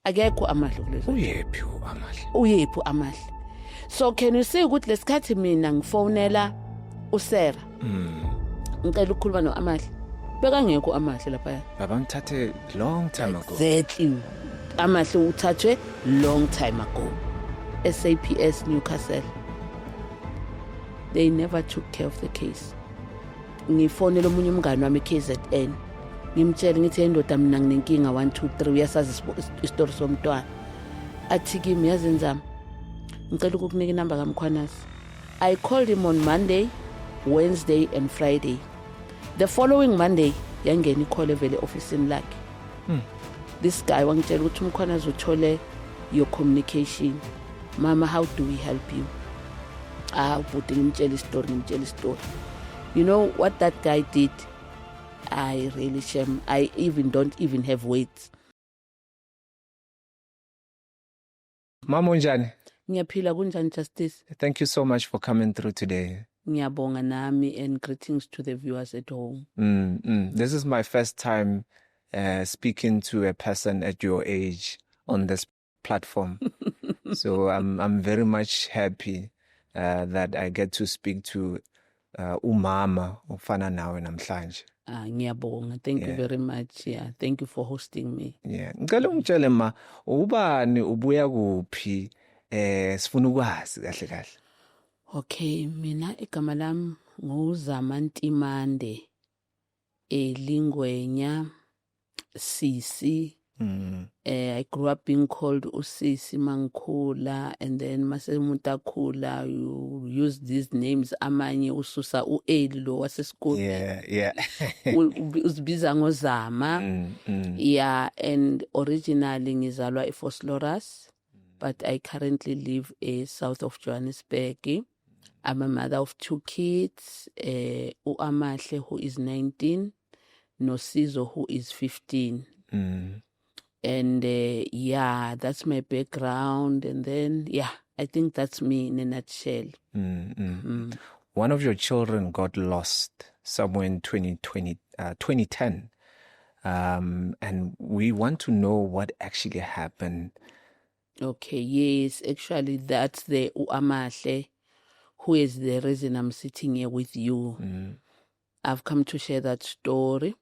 akekho Amahle kulezo. Uyephi Amahle. So can you see ukuthi lesikhathi mina ngifonela uSera ngicela ukukhuluma noAmahle bekangekho Amahle lapha. Baba ngithathe long time ago. Exactly. Amahle uthathwe long time ago. SAPS Newcastle. They never took care of the case. Ngifonela omunye umngane wami KZN. Ngimtshela ngithi indoda mina nginenkinga 1 2 3 uyasazi isitori somntwana. Athi kimi yazenzama. Ngicela ukukunika inamba kaMkhwanazi. I called him on Monday, Wednesday and Friday. The following Monday yangena icall evele officeini lakhe. This guy wangitshela ukuthi uMkhwanazi uthole your communication. Mama, how do we help you? Ubhuti ngimtshela istory. You know what that guy did? I really shame. I don't even have words. Mama unjani? Ngiyaphila kunjani Justice? Thank you so much for coming through today. Ngiyabonga nami and greetings to the viewers at home. This is my first time speaking to a person at your age on this platform. So I'm very much happy that I get to speak to umama ufana nawe namhlanje. Ngiyabonga. Thank you very much. Yeah, thank you for hosting me. Yeah. Ngicela ungitshele ma ubani ubuya kuphi sifuna ukwazi kahle. Okay, mina igama lami nguZamantimande Lingwenya Sisi. I grew up being called Usisi Mankhula, and then Masemutakula, you use these names amanye ususa uElo waseschool. Yeah. Uzibiza ngozama. Yeah, and originally ngizalwa eFosloras, but I currently live south of Johannesburg. I'm a mother of 2 kids, uAmahle who is 19, Nosizo who is 15. And yeah, that's my background. And then, yeah, I think that's me in a nutshell. One of your children got lost somewhere in 2010. And we want to know what actually happened. Okay, yes, actually, that's the uAmahle, who is the reason I'm sitting here with you. I've come to share that story.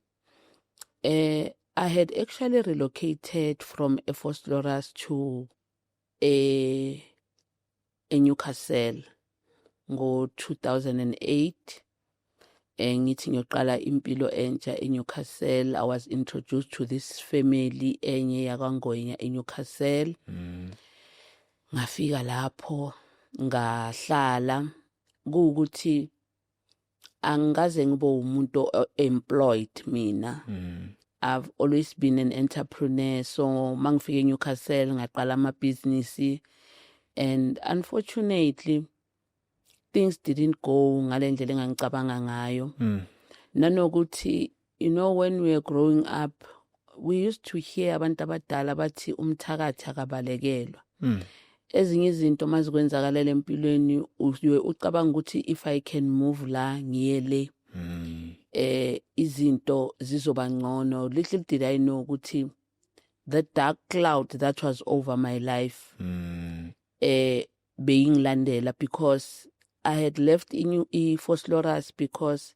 I had actually relocated from Vosloorus to a Newcastle ngo 2008. Ngithi ngiyoqala impilo entsha eNewcastle. I was introduced to this family enye yakwaNgonya eNewcastle. Ngafika lapho ngahlala kuukuthi angikaze ngibe umuntu employed mina. I've always been an entrepreneur, so mangifike eNewcastle ngaqala business, and unfortunately things didn't go ngale ndlela engangicabanga ngayo. Nanokuthi, you know, when we were growing up, we used to hear abantu abadala bathi umthakathi akabalekelwa. Ezinye izinto mazikwenzakalela empilweni ucabanga ukuthi if I can move la ngiyele izinto zizoba ngcono. Little did I know ukuthi the dark cloud that was over my life beyingilandela, because I had left Vosloorus because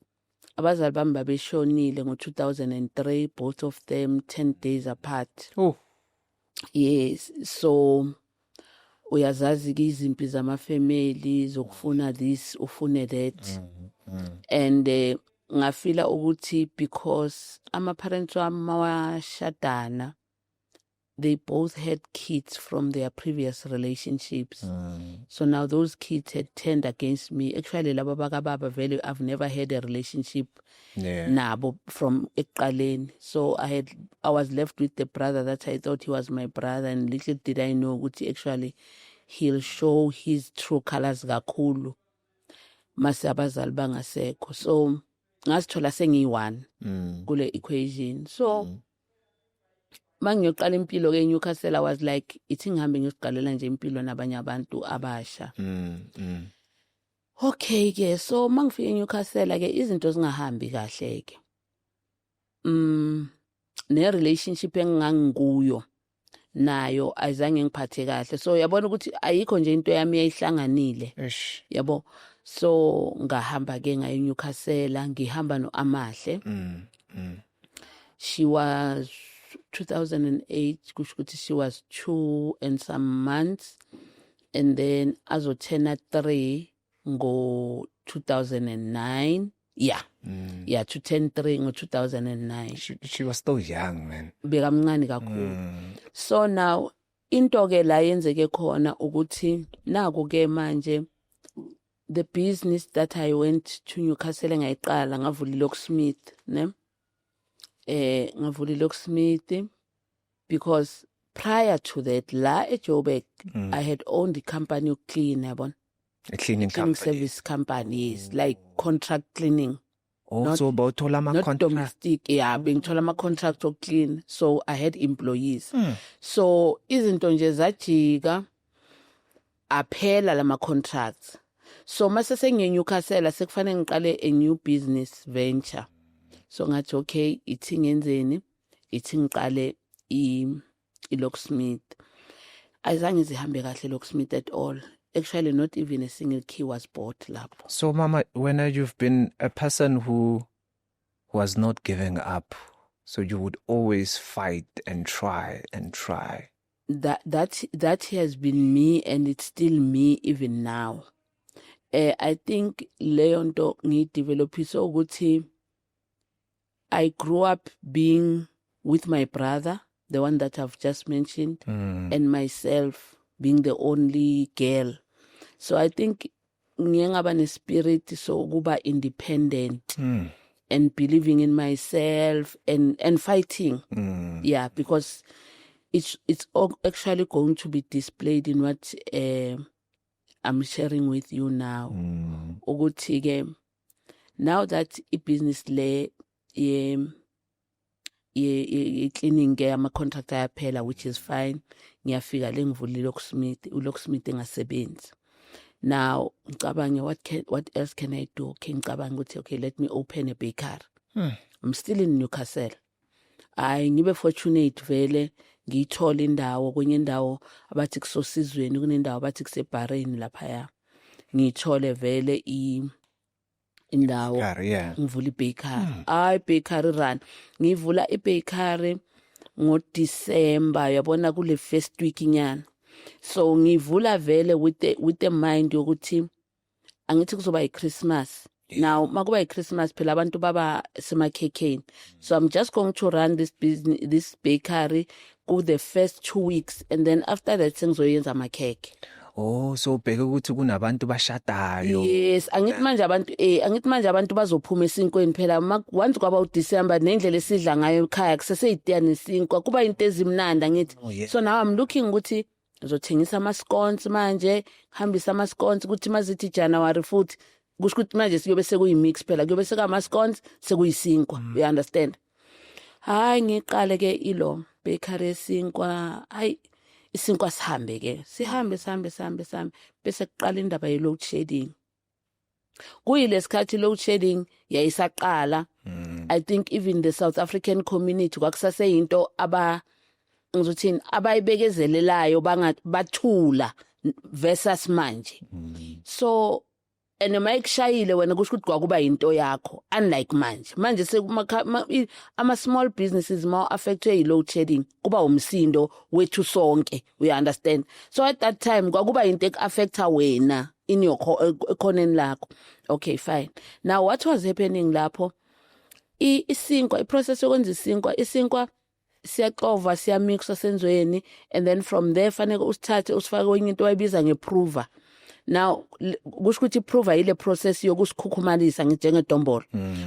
abazali bami babeshonile ngo 2003, both of them 10 days apart. Yes, so uyazazi ke izimpi zamafamily zokufuna this ufune that. And ngafila ukuthi because ama-parents wami mawashadana, they both had kids from their previous relationships. So now those kids had turned against me. Actually, laba bakababa vele, I've never had a relationship nabo from ekuqaleni. So I was left with the brother that I thought he was my brother, and little did I know ukuthi actually he'll show his true colors kakhulu mase abazali bangasekho. So ngazithola sengiyi-1 kule equation. So mangiyoqala impilo ke eNewcastle, I was like, ithi ngihambe ngiyoqalela nje impilo nabanye abantu abasha. Okay ke, so mangifika eNewcastle ke izinto zingahambi kahle ke. Ne relationship engangikuyo nayo ayizange ngiphathe kahle. So yabona ukuthi ayikho nje into yami eyihlanganile. Yabo. So ngahamba ke ngayo Newcastle, ngihamba noAmahle. She was 2008, kusho ukuthi she was 2 and some months, and then azotena 3 ngo 2009. Yeah. Yeah, to 10-3 ngo 2009. She was still young, man. Bekamncane kakhulu. So now into ke la yenzeke khona ukuthi naku ke manje the business that I went to Newcastle ngayiqala ngavula iLocksmith, ne? Ngavula iLocksmith because prior to that la eJoburg I had owned the company of clean, yabona. A cleaning company. Service companies, like contract cleaning. Also about not domestic, yeah, bengithola ama contract of clean, so I had employees. So izinto nje zajika aphela lama contracts. So mase sengiye Newcastle sekufanele ngiqale a new business venture. So ngathi okay, ithi ngenzeni? Ithi ngiqale iLocksmith. Ayizange zihambe kahle iLocksmith at all. Actually, not even a single key was bought lapho. So, Mama, when you've been a person who was not giving up, so you would always fight and try and try. That has been me, and it's still me even now. I think leyo nto ngiyidevelophe so ukuthi I grew up being with my brother, the one that I've just mentioned, and myself being the only girl. So I think ngiye ngaba nespirit so kuba independent and believing in myself and fighting. Yeah, because it's actually going to be displayed in what I'm sharing with you now. Ukuthi ke now that business le cleaning ke ama contract ayaphela, which is fine, ngiyafika le ngivulile uLocksmith engasebenzi. Now ngicabange what else can I do? Ngicabanga ukuthi okay, let me open a bakery. I'm still in Newcastle. Ngibe fortunate vele ngiyithola indawo kwenye indawo abathi kusosizweni, kunendawo abathi kuseBareni lapha. Ngiyithole vele indawo ngivula ibakery. Bakery run. Ngivula ibakery ngoDecember, yabona kule first week nyana. So ngivula vele with the mind yokuthi angithi kuzoba iChristmas. Now makuba iChristmas phela abantu baba semakhekeni. So I'm just going to run this business, this bakery for the first 2 weeks, and then after that sengizoyenza amakheke. Oh, so bheke ukuthi kunabantu bashadayo. Yes, angithi manje abantu bazophuma esinkweni phela once kwaba uDecember nendlela esidla ngayo ekhaya kuseseyitiya nesinkwa kuba into ezimnandi angithi. So now I'm looking ukuthi ngizothengisa ama scones manje, ngihambisa ama scones ukuthi mazithi January futhi kusho ukuthi manje siyobe sekuyimix phela, kuyobe sekama scones sekuyisinkwa. You understand? Hayi ngiqale ke ilo bakery esinkwa. Hayi isinkwa sihambe ke. Sihambe bese kuqala indaba ye load shedding. Kuyilesikhathi load shedding yayisaqala. I think even the South African community kwakusaseyinto ngizothini abayibekezelelayo bathula versus manje. So and mayikushayile wena kusho ukuthi kwakuba into yakho, unlike manje ama small businesses more affected yi load shedding kuba umsindo wethu sonke, we understand. So at that time kwakuba into affecta wena in your ekhoneni lakho. Okay, fine. Now what was happening lapho, isinkwa iprocess yokwenza isinkwa siyaxova siyamixa senzweni, and then from there fanele usithathe usifake kwenye into ayibiza ngeprover. Now kusho ukuthi iprover ile process yokusikhukhumalisa njengedombolo,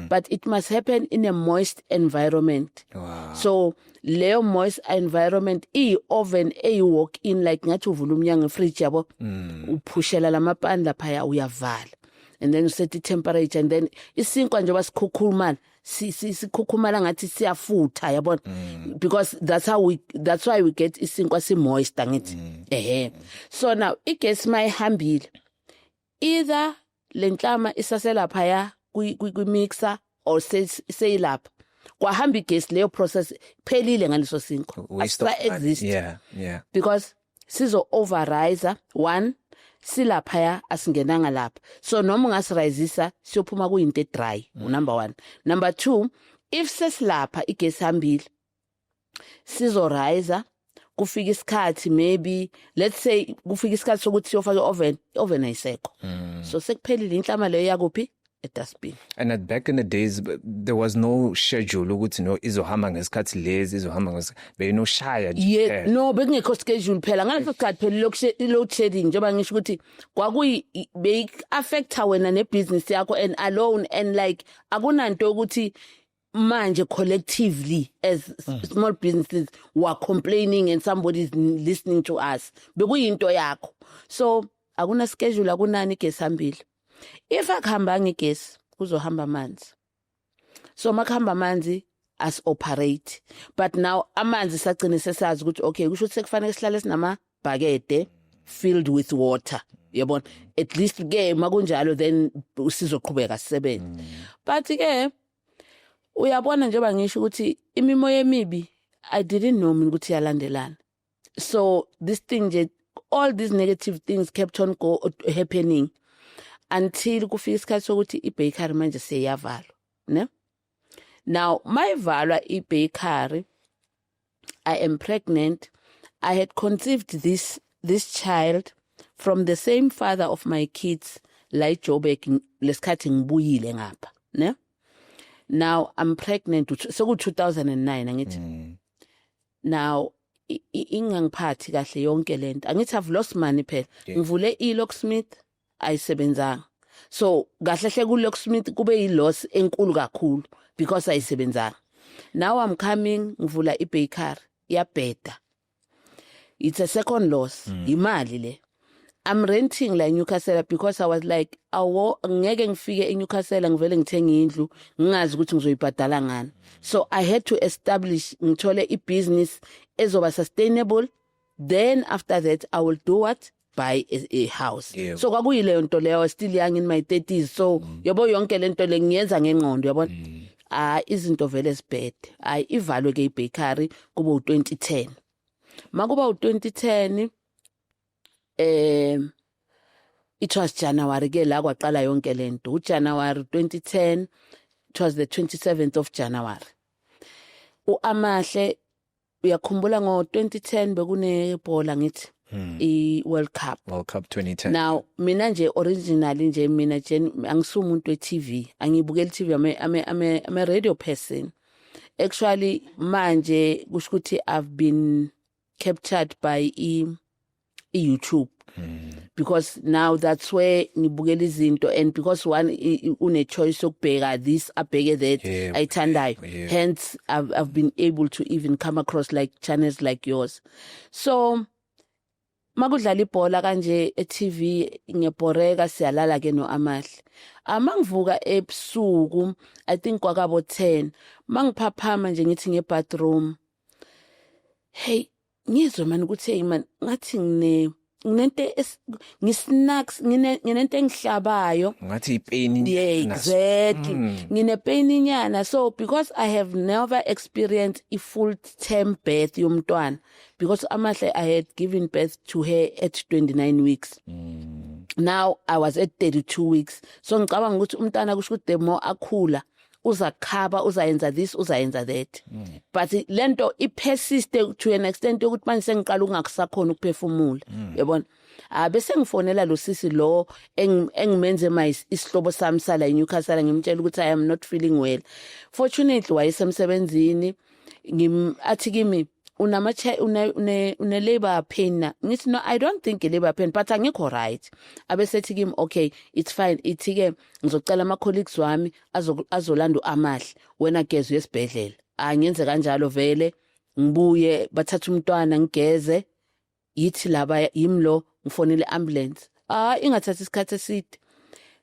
but it must happen in a moist environment. Wow. So leyo moist environment oven walk in like ngathi uvula umnyango efridge yabo, uphushela lamapani lapha uyavala, and then you set the temperature, and then isinkwa nje basikhukhumala sikhukhumala ngathi siyafutha yabona, because that's why we get isinkwa si moist angithi. So now igas mayihambile, either lenhlama isasela phaya kwi mixer or say lapha, kwahamba igesi leyo process phelile ngaleso sinko Waste of time. exist Yeah. because sizo overrise one silaphaya asingenanga lapha so noma ungasirayizisa siyophuma kuyinto edry number 1 number 2 if sesilapha igesi hambile sizo rise kufika isikhathi maybe let's say kufika isikhathi sokuthi siyofaka oven ayisekho so sekuphelile inhlama leyo yakuphi edustbin. And back in the days there was no schedule ukuthi no izohamba ngesikhathi lezi izohamba beyinoshaya yeah no bekungekho schedule phela ngaleso sikhathi phela load shedding njengoba ngisho ukuthi kwakuyi be affect wena nebusiness yakho and alone and like akunanto ukuthi manje collectively as small businesses were complaining and somebody is listening to us bekuyinto yakho so akuna schedule akunani igesi hambile if akuhamba ngegesi kuzohamba amanzi so makuhamba amanzi as operate but now amanzi sagcina sesazi ukuthi okay kusho ukuthi sekufanele sihlale sinama bhakede filled with water yabona at least ke makunjalo then sizoqhubeka sisebenze but ke uyabona njengoba ngisho ukuthi imimoya emibi I didn't know mina ukuthi yalandelana so this thing all these negative things kept on happening until kufika isikhathi sokuthi ibakery manje seyavalwa ne now mayivalwa ibakery I am pregnant I had conceived this child from the same father of my kids la Joburg lesikhathi ngibuyile ngapha ne now I'm pregnant so ku 2009 angithi now ingangiphathi kahle yonke lento angithi I've lost money phela ngivule iLocksmith ayisebenzanga so kahle hle kuLocksmith kube yiloss enkulu kakhulu because ayisebenzanga now I'm coming ngivula ibakery yabheda it's a second loss imali le I'm renting la Newcastle because I was like ngeke ngifike eNewcastle ngivele ngithenga indlu ngingazi ukuthi ngizoyibhadala ngani so I had to establish ngithole ibusiness ezoba sustainable then after that I will do what buy a house so kwakuyileyo nto leyo still young in my 30s so yabo yonke lento le ngiyenza ngengqondo yabona izinto vele sibhede ivalwe ke ibakery kuba u2010 makuba u2010 it was January ke la kwaqala yonke lento January 2010 it was the 27th of January uAmahle uyakhumbula ngo2010 bekune bhola ngithi World Cup 2010 now mina nje originally nje mina angisumuntu weTV angibukela iTV I'm a radio person actually manje kusho ukuthi I've been captured by YouTube because now that's where ngibukela izinto and because one une choice okubheka this abheke that ayithandayo hence I've been able to even come across like channels like yours so makudlala ibhola kanje eTV ngebhoreka siyalala ke noAmahle amangivuka ebusuku I think kwakabo 10 mangiphaphama nje ngithi ngebathroom hey ngizwe manje ukuthi hey man ngathi nginento ngisnacks nginento engihlabayo ngathi ipain exactly ngine pain inyana so because I have never experienced a full term birth yomntwana because Amahle I had given birth to her at 29 weeks now I was at 32 weeks so ngicabanga ukuthi umntana kusho ukuthi the more akhula uzakhaba uzayenza this uzayenza that but lento ipersiste to an extent ukuthi manje sengiqala ungakusakhona ukuphefumula yabona bese ngifonela lo sisi lo engimenze isihlobo sami sala eNewcastle ngimtshela ukuthi I am not feeling well fortunately wayesemsebenzini athi kimi une labor pain na ngithi no I don't think a labor pain but angikho right abesethi kimi okay it's fine ithi ke ngizocela ama colleagues wami azolanda uAmahle wena gezwe esibhedlela ngiyenze kanjalo vele ngibuye bathatha umntwana ngigeze yithi laba yimlo ngifonele ambulance ingathatha isikhathi eside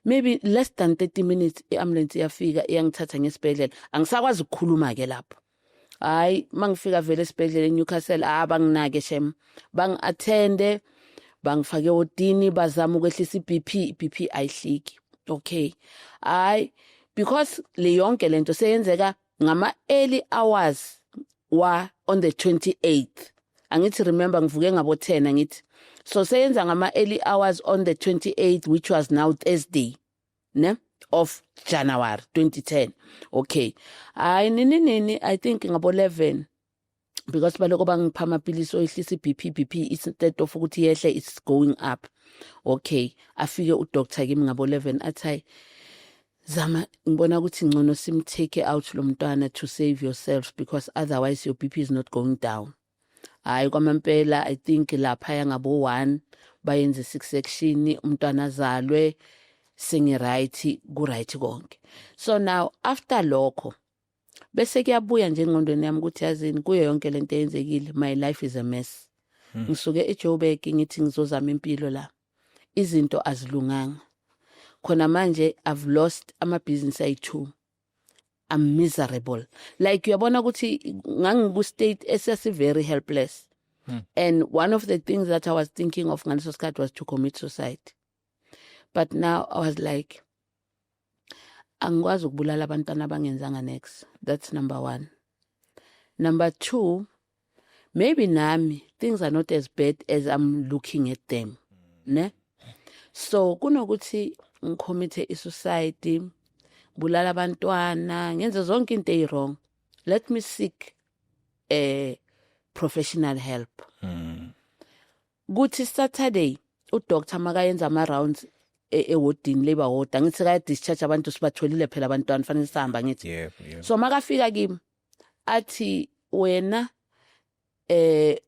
maybe less than 30 minutes iambulance iyafika iyangithatha ngesibhedlela angisakwazi ukukhuluma ke lapho mangifika vele esibhedlela eNewcastle banginake shem bangi-attende bangifake wodini bazama ukwehlisa iBP ayihliki okay because le yonke lento seyenzeka ngama early hours on the 28th. Angithi remember ngivuke ngabo 10 angithi. So seyenza ngama early hours on the 28th, which was now Thursday, ne? Of January 2010. Okay. Nini, I think ngabo 11. Because baloko bangipha amapilisi oyehlisa BP instead of ukuthi yehle, it's going up. Okay. Afike udoctor kimi ngabo 11 athi Zama ngibona ukuthi ngcono simtake out lo mntwana to save yourselves, because otherwise your BP is not going down. Hayi kwamampela, I think lapha yangabo 1 bayenze 6 section umntwana azalwe singiright ku-right konke. So now after lokho bese kuyabuya nje engqondweni yami ukuthi yazini kuyo yonke lento eyenzekile, my life is a mess. Ngisuke eJoburg ngithi ngizozama impilo la, izinto azilunganga. Khona manje I've lost ama business ay2. I'm miserable. Like uyabona ukuthi ngangiku state esasi very helpless. And one of the things that I was thinking of ngaleso sikhathi was to commit suicide. But now I was like, angikwazi ukubulala abantwana abangenzanga next. That's number 1. Number 2, maybe nami things are not as bad as I'm looking at them. Ne? So kunokuthi ngicommit suicide, bulala abantwana, ngenze zonke into wrong. Let me seek a professional help. Kuthi Saturday udoctor makayenza ama rounds ewardini labor ward, angithi ka discharge abantu sibatholile phela abantwana fanele sihamba ngithi. Yeah. So makafika kimi athi wena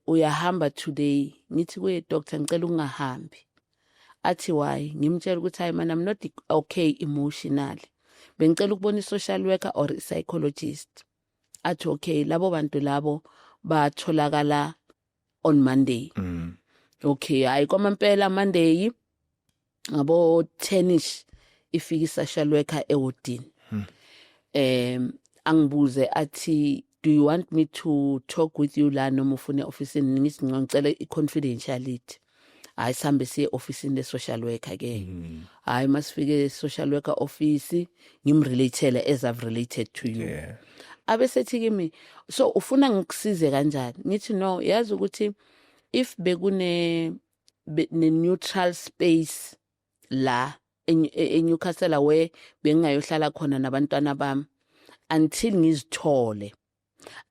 uyahamba today, ngithi kuye doctor ngicela ungahambi. Athi why? Ngimtshela ukuthi hayi man, I'm not okay emotionally. Bengicela ukubona social worker or psychologist. Athi okay, labo bantu labo batholakala on Monday. Okay, hayi kwamampela Monday ngabo 10ish ifika social worker ewodini. Angibuze athi do you want me to talk with you la noma ufune office ngithi ngicela i-confidentiality. Hayi sambe siye office le social worker ke. Hayi masifike social worker office ngimrelatele as I've related to you. Yeah. Abesethi kimi, so ufuna ngikusize kanjani? Ngithi no, yazi ukuthi if bekune neutral space la eNewcastle where bengayohlala khona nabantwana bami until ngizithole.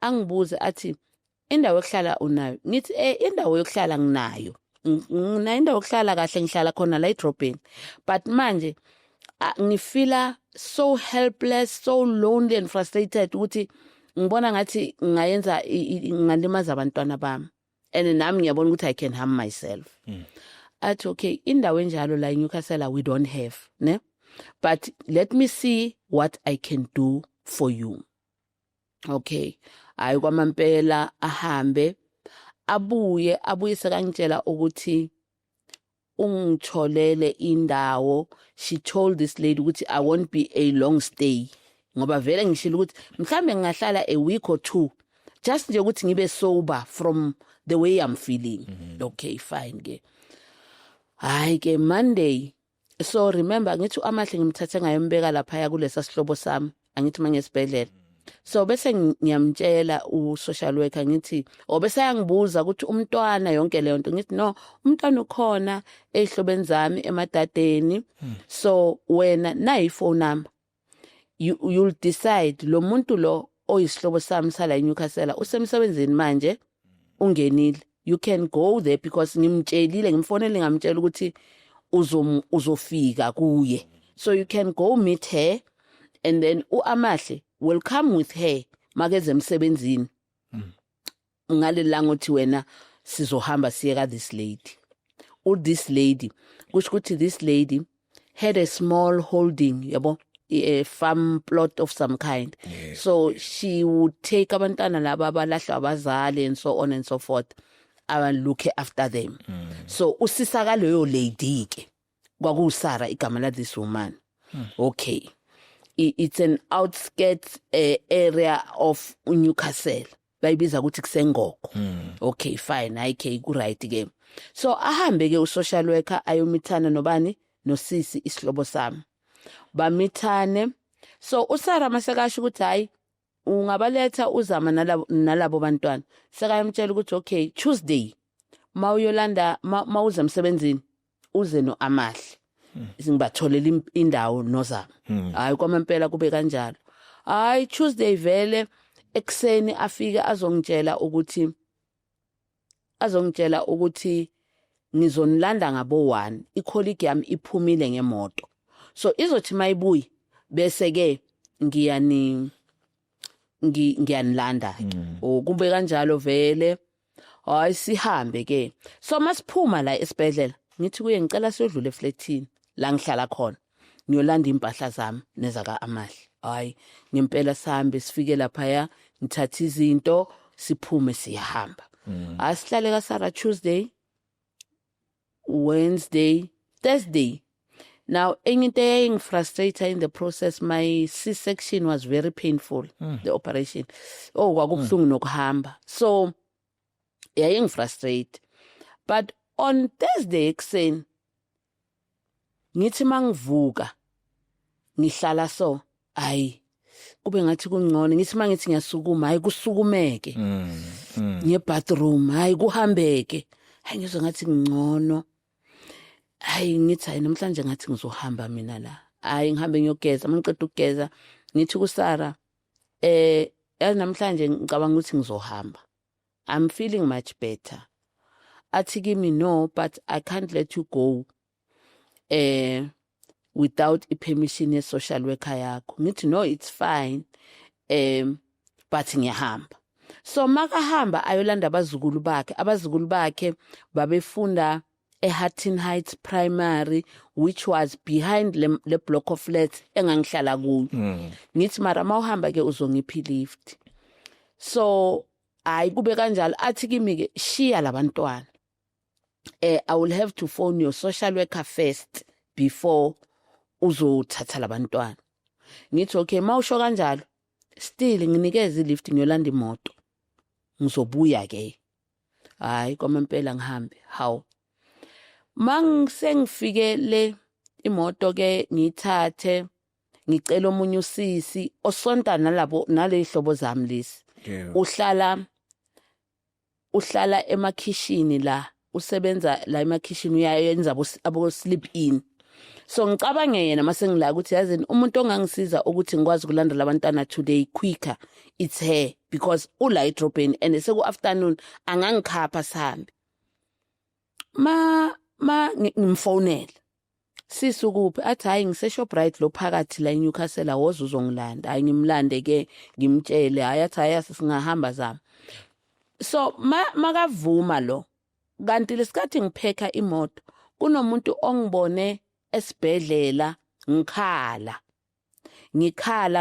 Angibuze athi indawo yokuhlala unayo? Ngithi indawo yokuhlala nginayo. Ngina indawo yokuhlala kahle, ngihlala khona la eDrobheni. But manje ngifila so helpless, so lonely and frustrated ukuthi ngibona ngathi ngayenza ngalimaza abantwana bami. And nami ngiyabona ukuthi I can harm myself. Athi okay, indawo enjalo la eNewcastle we don't have, ne? But let me see what I can do for you. Okay. Hayi kwamampela ahambe abuye sekangitshela ukuthi ungitholele indawo. She told this lady ukuthi I won't be a long stay. Ngoba vele ngishilo ukuthi mhlambe ngingahlala a week or 2 just nje ukuthi ngibe sober from the way I'm feeling. Okay, fine ke. Hayi ke Monday. So remember ngithi amahle ngimthathe ngayombeka lapha ya kulesa sihlobo sami, angithi mangesibhedlela. So bese ngiyamtshela u-social worker ngithi obese yangibuza ukuthi umntwana yonke leyo nto. Ngithi no, umntwana ukhona ehlobeni zami emadadeni. So wena na iphone number, you'll decide lo muntu lo oyisihlobo sami sala eNewcastle usemsebenzini manje ungenile. You can go there because ngimtshelile, ngimfonele ngamtshela ukuthi uzofika kuye. So you can go meet her and then uAmahle will come with her makeze emsebenzini. Ngalelanga uthi wena sizohamba siyeka this lady. This lady, kusho ukuthi this lady had a small holding, yabo, a farm plot of some kind. Yeah. So she would take abantwana laba abalahla abazali and so on and so forth. I will look after them. So usisaka leyo lady ke kwakusara igama la this woman. Okay. It's an outskirts area of Newcastle. Bayibiza ukuthi kusengoko. Okay, fine. Ayike ku right ke. So ahambe ke u-social worker ayomithana nobani nosisi isihlobo sami. Bamithane. So uSara masekasho ukuthi hayi ungabaletha uzama nalabo bantwana sekayamtshela ukuthi okay Tuesday mawuyolanda mawuza emsebenzini uze no Amahle singibatholela indawo nozama hayi kwamempela kube kanjalo hayi Tuesday vele ekseni afika azongitshela ukuthi ngizonilanda ngabo 1 icolleague yami iphumile ngemoto so izothi mayibuyi bese ke ngiyanilanda kube kanjalo vele hayi sihambe ke so masiphuma la esibhedlela ngithi kuye ngicela siyodlula eflatini la ngihlala khona ngiyolanda impahla zami neza ka Amahle hayi ngempela sihambe sifike lapha ya ngithatha izinto siphume siyahamba asihlale ka Sara Tuesday Wednesday Thursday now into engifrustrated in the process my C-section was very painful the operation kwakubuhlungu nokuhamba so ngifrustrated but on Thursday ekseni ngithi mangivuka ngihlala so hayi kube ngathi kungcono ngithi mangithi ngiyasukuma hayi kusukumeke nge bathroom hayi kuhambeke hayi ngizwe ngathi ngcono hayi ngithi hayi namhlanje ngathi ngizohamba mina la hayi ngihambe ngiyogeza mangiqeda ukugeza ngithi kuSara yazi namhlanje ngicabanga ukuthi ngizohamba I'm feeling much better athi kimi no but I can't let you go without permission ye social worker yakho ngithi no it's fine but ngiyahamba so makahamba ayolanda abazukulu bakhe babefunda eHatton Heights Primary which was behind le block of flats engangihlala kuyo ngithi mara mawuhamba ke uzongiphi lift so hayi kube kanjalo athi kimi ke shiya labantwana I will have to phone your social worker first before uzothatha labantwana ngithi okay mawusho kanjalo still nginikeza ilift ngiyolanda imoto ngizobuya ke hayi kwamempela ngihambe how sengifike le imoto ke ngithathe ngicela omunye usisi osonta nale hlobo zami lesi uhlala emakhishini la usebenza la emakhishini uyayenza abo sleep in so ngicabange yena mase ngila ukuthi yazini umuntu ongangisiza ukuthi ngikwazi kulandela abantwana today quicker it's her because ula idropeni and seku afternoon angangikhapha sihambe ngimfonela sisukuphi athi hayi ngiseshoprite lo phakathi la eNewcastle awoza uzongilanda hayi ngimlande ke ngimtshele hayi athi hayi singahamba zami so makavuma lo kanti lesikhathi ngipheka imoto kunomuntu ongibone esibhedlela ngikhala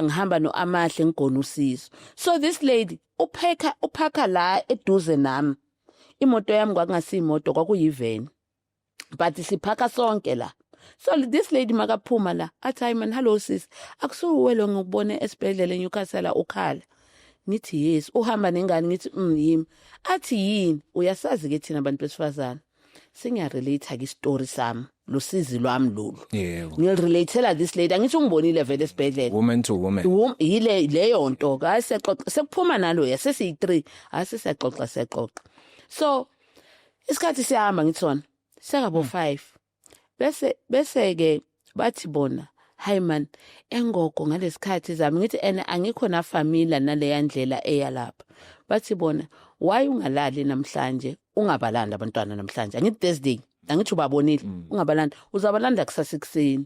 ngihamba noAmahle ngigona usizo so this lady uphaka la eduze nami imoto yami kwakungasimoto kwakuyiveni but siphaka sonke la so this lady makaphuma la athi hayi man hello sis akusuwelo ngikubone esibhedlela eNewcastle ukhala ngithi yes uhamba nengane ngithi yimi athi yini uyasazi ke thina abantu besifazana singiyarelate ke story sami lo sizi lwami lolu ngirelateela this lady angithi ungibonile vele esibhedlela woman to woman yile leyo nto ka sekuphuma nalo yasesi 3 asesiyaxoxa so isikhathi siyahamba ngithona sekabo 5 bese ke bathi bona hayi man engogo ngalesikhathi zami ngithi angikho na familia nale yandlela eyalapha bathi bona why ungalali namhlanje ungabalanda abantwana namhlanje angithi Thursday angithi ubabonile ungabalanda uzabalanda kusasa ekseni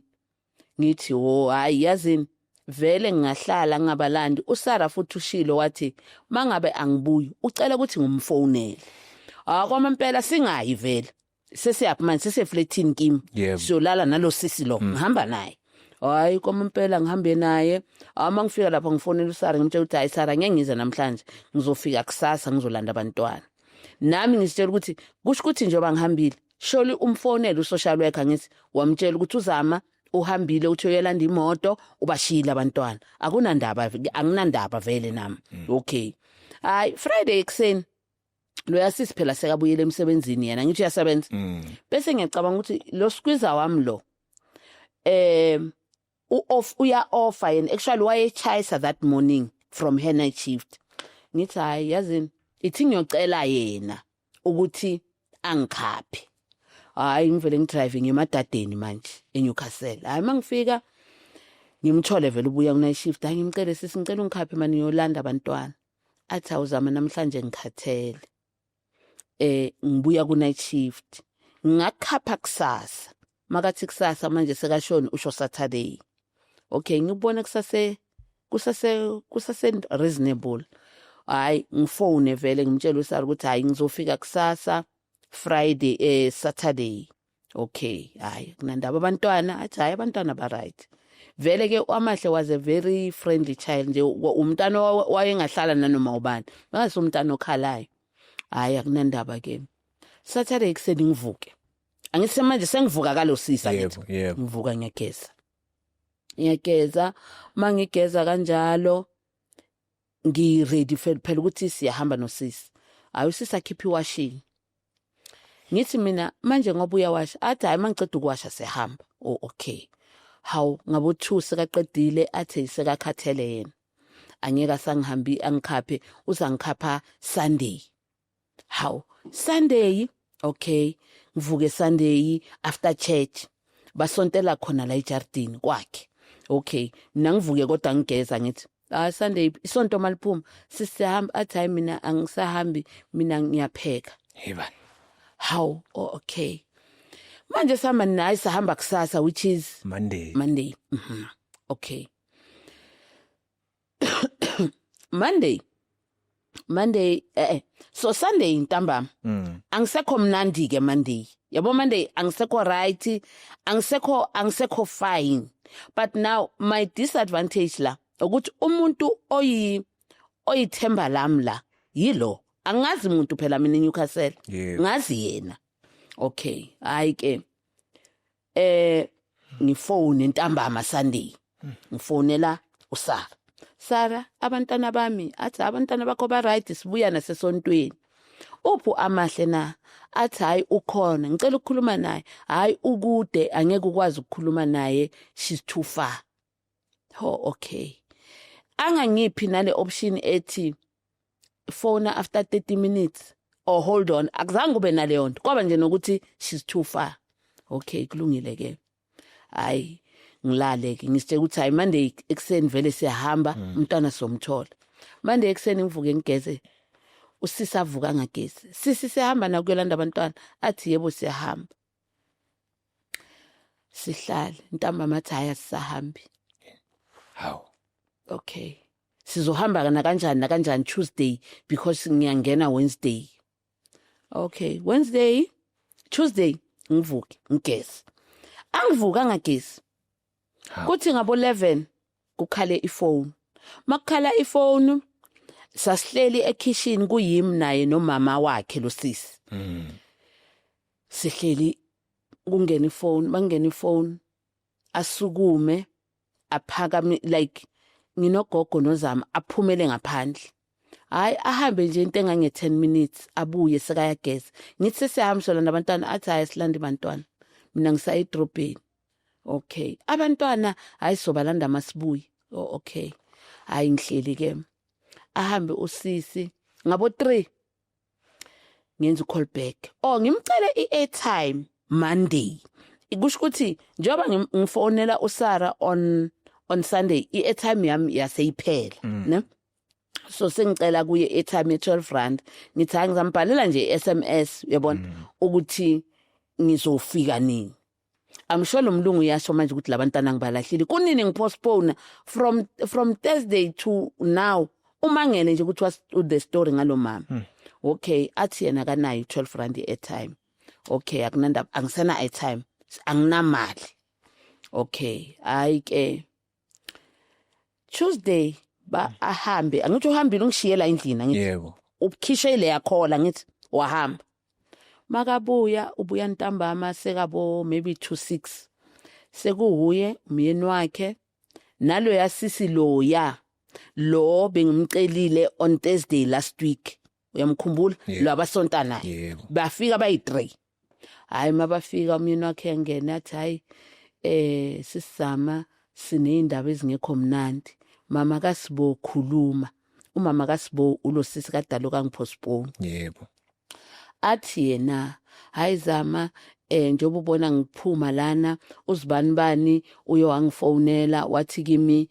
ngithi hayi yazini vele ngingahlala ngabalandi uSara futhi ushilo wathi mangabe angibuyi ucela ukuthi ngumfonele kwamempela singayi vele sesiyaphi manje seseflatini kimi siyolala nalo sisi lo ngihamba naye hayi kwamempela ngihambe naye mangifika lapha ngifonela uSara ngimtshela ukuthi hayi Sara ngeke ngize namhlanje ngizofika kusasa ngizolanda abantwana nami ngisitshela ukuthi kusho ukuthi njengoba ngihambile sholi umfonela usocial worker ngithi wamtshela ukuthi uzama uhambile uthi uyelanda imoto ubashila abantwana akunandaba vele nami okay hayi Friday ekseni lo yasisi phela sekabuyele emsebenzini yena ngithi uyasebenza bese ngiyacabanga ukuthi lo squeezer wami lo uya offer and actually wayechayisa that morning from her night shift. Ngithi hayi yazini ithi ngiyocela yena ukuthi angikhaphe. Hayi ngivele ngidrive ngemadadeni manje eNewcastle. Hayi mangifika ngimthole vele ubuya ku night shift. Hayi ngimcele sisi ngicela ungikhaphe manje ngiyolanda abantwana. Athi awuzama namhlanje ngikhathele. Ngibuya ku night shift. Ngakhapha kusasa. Makathi kusasa manje sekashona usho Saturday. Okay ngibona kusase reasonable. Hayi ngifone vele ngimtshela uSara ukuthi hayi ngizofika kusasa Friday Saturday. Okay hayi kunandaba abantwana athi hayi abantwana ba right. Vele ke uAmahle was a very friendly child nje umntana wayengahlala nanoma ubani. Ngase umntana okhalayo. Hayi akunandaba ke. Saturday kuseni ngivuke. Angise manje sengivuka kalosisa ngithi. Ngivuka ngiyageza. Mangigeza kanjalo ngi-ready phela ukuthi siyahamba nosisi. Hayi usisi akhipha iwashing. Ngithi mina manje ngoba uyawasha athi hayi mangiceda ukuwasha sehamba. Oh okay. Hawu ngabo 2 sekaqedile athi sekakhathele yena. Angeka sangihambi angikhaphe uzangikhapha Sunday. Hawu Sunday okay ngivuke Sunday after church basontela khona la ejardini kwakhe. Okay mina ngivuke kodwa ngigeza ngithi Sunday isonto maliphuma sisihamba athi hayi mina angisahambi mina ngiyapheka. Yeba. How? Oh, okay. Manje sihamba naye sahamba kusasa which is Monday. Okay. Monday so Sunday intambama. Angisekho mnandi ke Monday. Yabo Monday angisekho right, angisekho fine. But now my disadvantage la ukuthi umuntu oyithemba lami la yilo. Angazi umuntu phela mina eNewcastle. Ngazi yena. Okay, hayi ke ngifone intambama Sunday. Ngifonela uSara. Sara, abantwana bami athi abantwana bakho ba right sibuya nasesontweni. Uphu Amahle na athi hayi ukhona ngicela ukukhuluma naye. Hayi ukude angeke ukwazi ukukhuluma naye, she's too far. Oh okay. Angangiphi nale option ethi phone after 30 minutes or hold on. Akuzange ube naleyo nto. Kwaba nje nokuthi she's too far. Okay, kulungile ke. Hayi ngilale ke ngisithe ukuthi hayi Monday ekseni vele siyahamba umntwana somthola. Monday ekseni ngivuke ngigeze. Usisi avuka ngagezi. Sisi siyahamba na kuyolanda abantwana. Athi yebo siyahamba. Sihlale ntambama athi hayi asisahambi. How? Okay. Sizohamba na kanjani Tuesday because ngiyangena Wednesday. Okay, Wednesday, Tuesday ngivuke ngigezi. Angivuka ngagezi. Kuthi ngabo 11 kukhale ifone. Makukhala ifone sasihleli ekitchen kuyimi naye nomama wakhe lo sisi. Sihleli kungena ifone, bangena ifone asukume aphakame like nginogogo nozama aphumele ngaphandle. Hayi ahambe nje into engange 10 minutes abuye sekayageza. Ngithi sesihambisela nabantwana athi hayi silanda abantwana. Mina ngisayidrobheni. Okay. Abantwana hayi sobalanda masibuyi. Oh okay. Hayi ngihleli ke. Ahambe usisi ngabo 3. Ngenza call back. Oh ngimcele i-airtime Monday. Ikusho ukuthi njengoba ngifonela uSara on Sunday i-airtime yami yaseyiphela, ne? So sengicela kuye airtime ye12 ngithi ngizambhalela nje SMS uyabona ukuthi ngizofika nini. I'm sure lo mlungu yasho manje ukuthi labantwana ngibalahlile kunini ngipostpone from Thursday to now umangele nje ukuthi was the story ngalo mama. Okay athi yena kanayo 12 rand airtime. Okay akunanda angisena airtime anginamali. Okay hayi ke Tuesday ba ahambe angithi uhambile ungishiyela endlini ngithi Yebo. ukukhishe ile yakhola ngithi wahamba. Makabuya ubuya ntambama sekabo maybe 26 sekuhuye umyeni wakhe nalo yasisi lo bengimcelile on Thursday last week uyamkhumbula lo abasonta naye bafika bayi3. Hayi mabafika umyeni wakhe yangena athi hayi sisizama sineyindaba ezingekho mnandi mama kaSibo khuluma. Umama kaSibo ulosisi kadalo kangipostpone. Yebo. Athi yena hayi zama njengoba ubona ngiphuma lana uzibani uyo wangifonela wathi kimi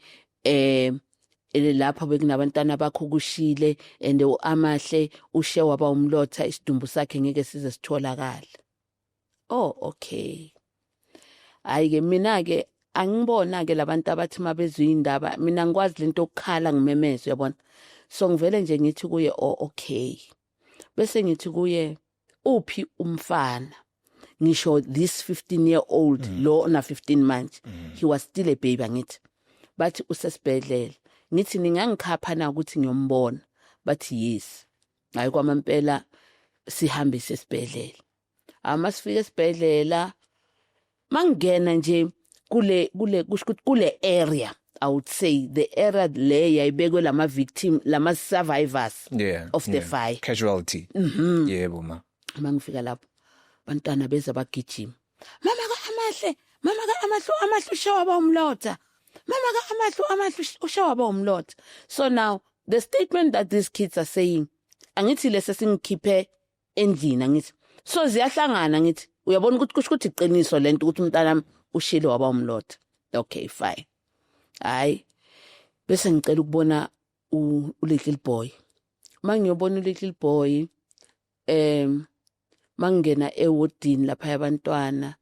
lapha bekunabantwana bakho kushile and uAmahle ushe waba umlotha isidumbu sakhe ngeke size sitholakala. Oh okay. Ayike mina ke angibona ke labantu abathi mabezwe indaba mina ngikwazi lento okukhala ngimemeze uyabona. So ngivele nje ngithi kuye okay. Bese ngithi kuye uphi umfana ngisho this 15-year-old lo na 15 months he was still a baby ngithi bathi usesibhedlela ngithi ningangikhapha na ukuthi ngiyombona bathi yes hayi kwamampela sihambe sesibhedlela amasifika esibhedlela mangena nje kule area I would say the area le yayibekwe lama victim lama survivors of the fire casualty. Yebo ma. Mangifika lapho bantwana beza bagijima mama ka Amahle ushawa ba umlotha mama ka Amahle ushawa ba umlotha. So now the statement that these kids are saying angithi lese singikhiphe endlini angithi so ziyahlangana ngithi uyabona ukuthi kusho ukuthi iqiniso lento ukuthi umntana ushile waba umlotha. Okay fine. Hayi bese ngicela ukubona little boy mangiyobona little boy mangena ewodini lapha yabantwana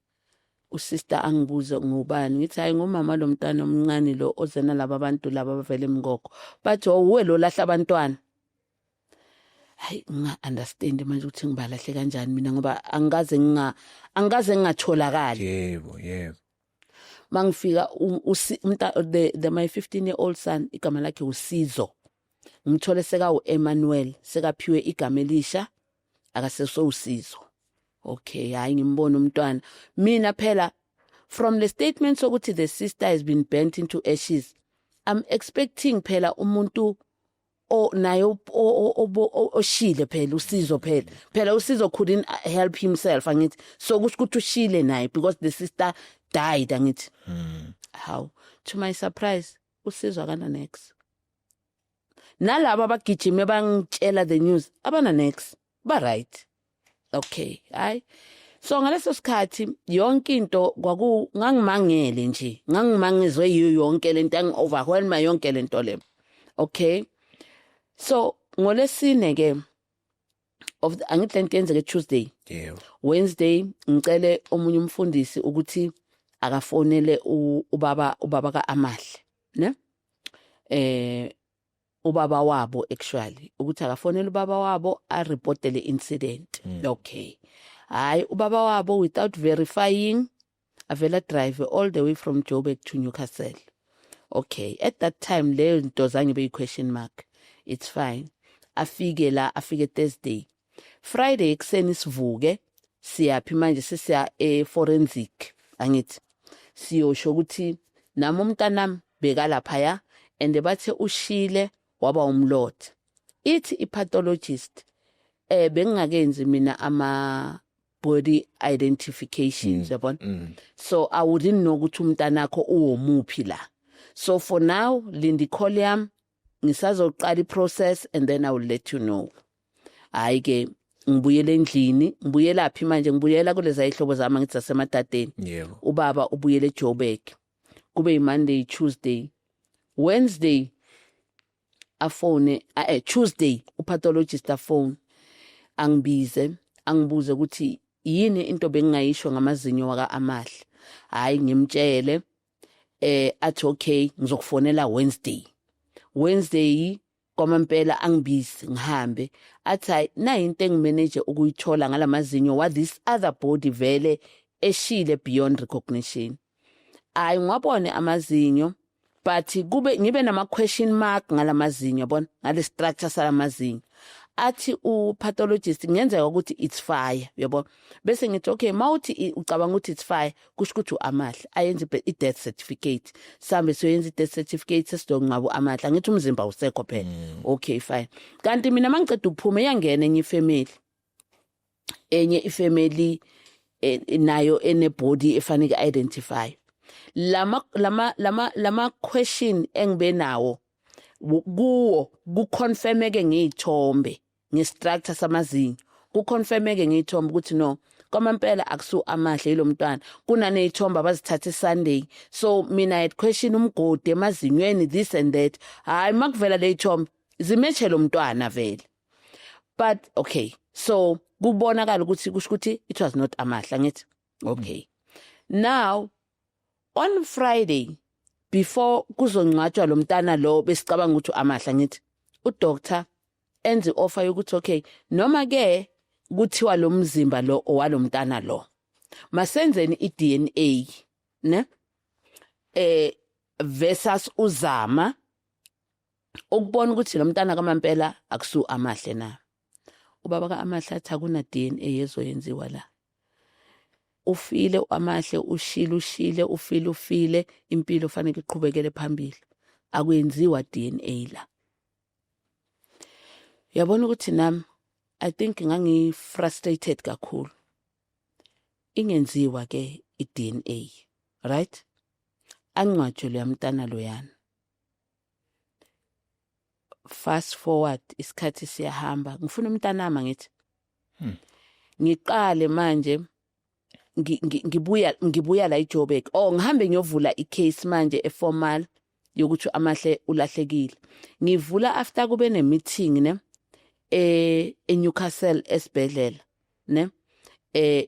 usister angibuza ngubani ngithi hayi ngomama lo mntana omncane lo ozena laba abantu laba bavele emngoko bathi uwe lo lahla abantwana. Hayi understand manje ukuthi ngibalahle kanjani mina ngoba angikaze ngingatholakala. Yebo. Mangifika the my 15-year-old son igama lakhe uSizo ngimthole seka uEmmanuel sekaphiwe igama elisha akaseso uSizo. Okay hayi ngimbona umntwana mina phela from the statements ukuthi the sister has been burnt into ashes I'm expecting phela umuntu nayo oshile phela uSizo phela uSizo couldn't help himself angithi so kusho ukuthi ushile naye because the sister died angithi. How to my surprise uSizo akana next nalabo abagijime bangitshela the news abana next ba right. Okay hayi so ngaleso sikhathi yonke into ngangimangele nje ngangimangizwe yonke lento overwhelm yonke lento le. Okay so ngolesine ke angithi lento yenzeke Tuesday. Wednesday ngicele omunye umfundisi ukuthi akafonele ubaba kaAmahle ne ubaba wabo actually ukuthi akafonele ubaba wabo a reporte le incident. Okay hayi ubaba wabo without verifying avela drive all the way from Joburg to Newcastle. Okay at that time le nto zange be question mark. It's fine. Afike Thursday. Friday ekseni sivuke siyaphi manje sesiya forensic angithi siyosho ukuthi nami umntanami bekalapha ya and bathe ushile waba umlotha. Ithi ipathologist bengingakenzi mina ama body identifications yabona. So I wouldn't know ukuthi umntanakho uwomuphi la. So for now Lindy Colliam ngisazoqala iprocess and then I will let you know. Hayi ke ngibuyele endlini ngibuyela phi manje ngibuyela kuleza ihlobo zami ngithi saseMatateni. Yebo. Ubaba ubuyele eJoburg. Kube iMonday, Tuesday, Wednesday afone Tuesday upathologist afone angibize angibuze ukuthi yini into bengingayisho ngamazinyo waka Amahle. Hayi ngimtshele athi okay ngizokufonela Wednesday kwamampela angibizi ngihambe athi na into engimanage ukuyithola ngalamazinyo wa this other body vele eshile beyond recognition. Ayi ngwabone amazinyo but ngibe nama question mark ngalamazinyo yabona ngale structure salamazinyo. Athi upathologist ngenzeka ukuthi it's fire yabo bese ngithi okay mawuthi ucabanga ukuthi it's fire kusho ukuthi uAmahle ayenze i-death certificate sambe soyenza i-death certificate sesidongqaba uAmahle ngithi umzimba usekho phela. Okay fine kanti mina mangiceda ukuphuma yangena enye ifamily nayo ene body efanele identify lama question engibe nawo kuwo kuconfirmeke ngezithombe ngestructure samazinyo kuconfirmeke ngezithombe ukuthi no kwamampela akusu amahle lo mntwana kunanezithombe abazithatha Sunday so mina I had question umgodi emazinyweni this and that hayi makuvela lezithombe zimethe lo mntwana vele but okay so kubonakala ukuthi kusho ukuthi it was not amahla ngithi okay now on Friday before kuzongcwatshwa lo mntana lo besicabanga ukuthi amahla ngithi udoctor enze offer yokuthi okay noma ke kuthiwa lo mzimba lo owalo mntana lo masenzeni iDNA ne versus uzama ukubona ukuthi lo mntana kaMampela akusu amahle na ubaba kaAmahla athi akuna DNA yezoyenziwa la ufile amahle ushile ufile impilo fanele iqhubekele phambili akuyenziwa DNA la yabona ukuthi nami I think ngangi frustrated kakhulu ingenziwa ke iDNA right angcwatshwe lo mntana loyana fast forward isikhathi siyahamba ngifuna umntanami ngithi ngiqale manje ngibuya la eJoburg ngihambe ngiyovula icase manje eformal yokuthi amahle ulahlekile ngivula after kube ne meeting ne eNewcastle esibhedlela ne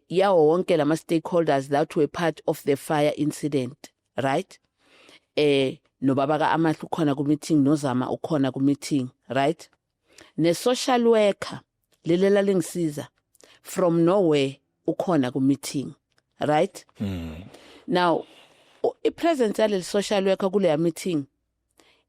yawo wonke lama stakeholders that were part of the fire incident right nobaba kaAmahla ukhona ku meeting nozama ukhona ku meeting right ne social worker lelela lengisiza from nowhere ukhona ku meeting right now I presence yale social worker kule meeting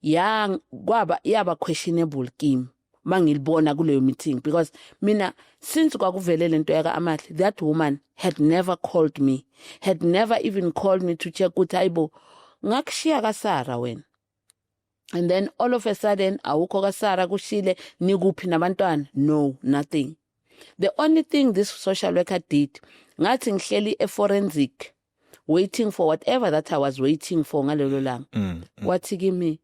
yaba questionable kimi mangilibona kuleyo meeting because mina since kwakuvele lento yaka Amahla that woman had never called me had never even called me to check ukuthi ayibo ngakushiya kaSara wena and then all of a sudden awukho kaSara kushile nikuphi nabantwana no nothing the only thing this social worker did ngathi ngihleli forensic waiting for whatever that I was waiting for ngalelo langa wathi kimi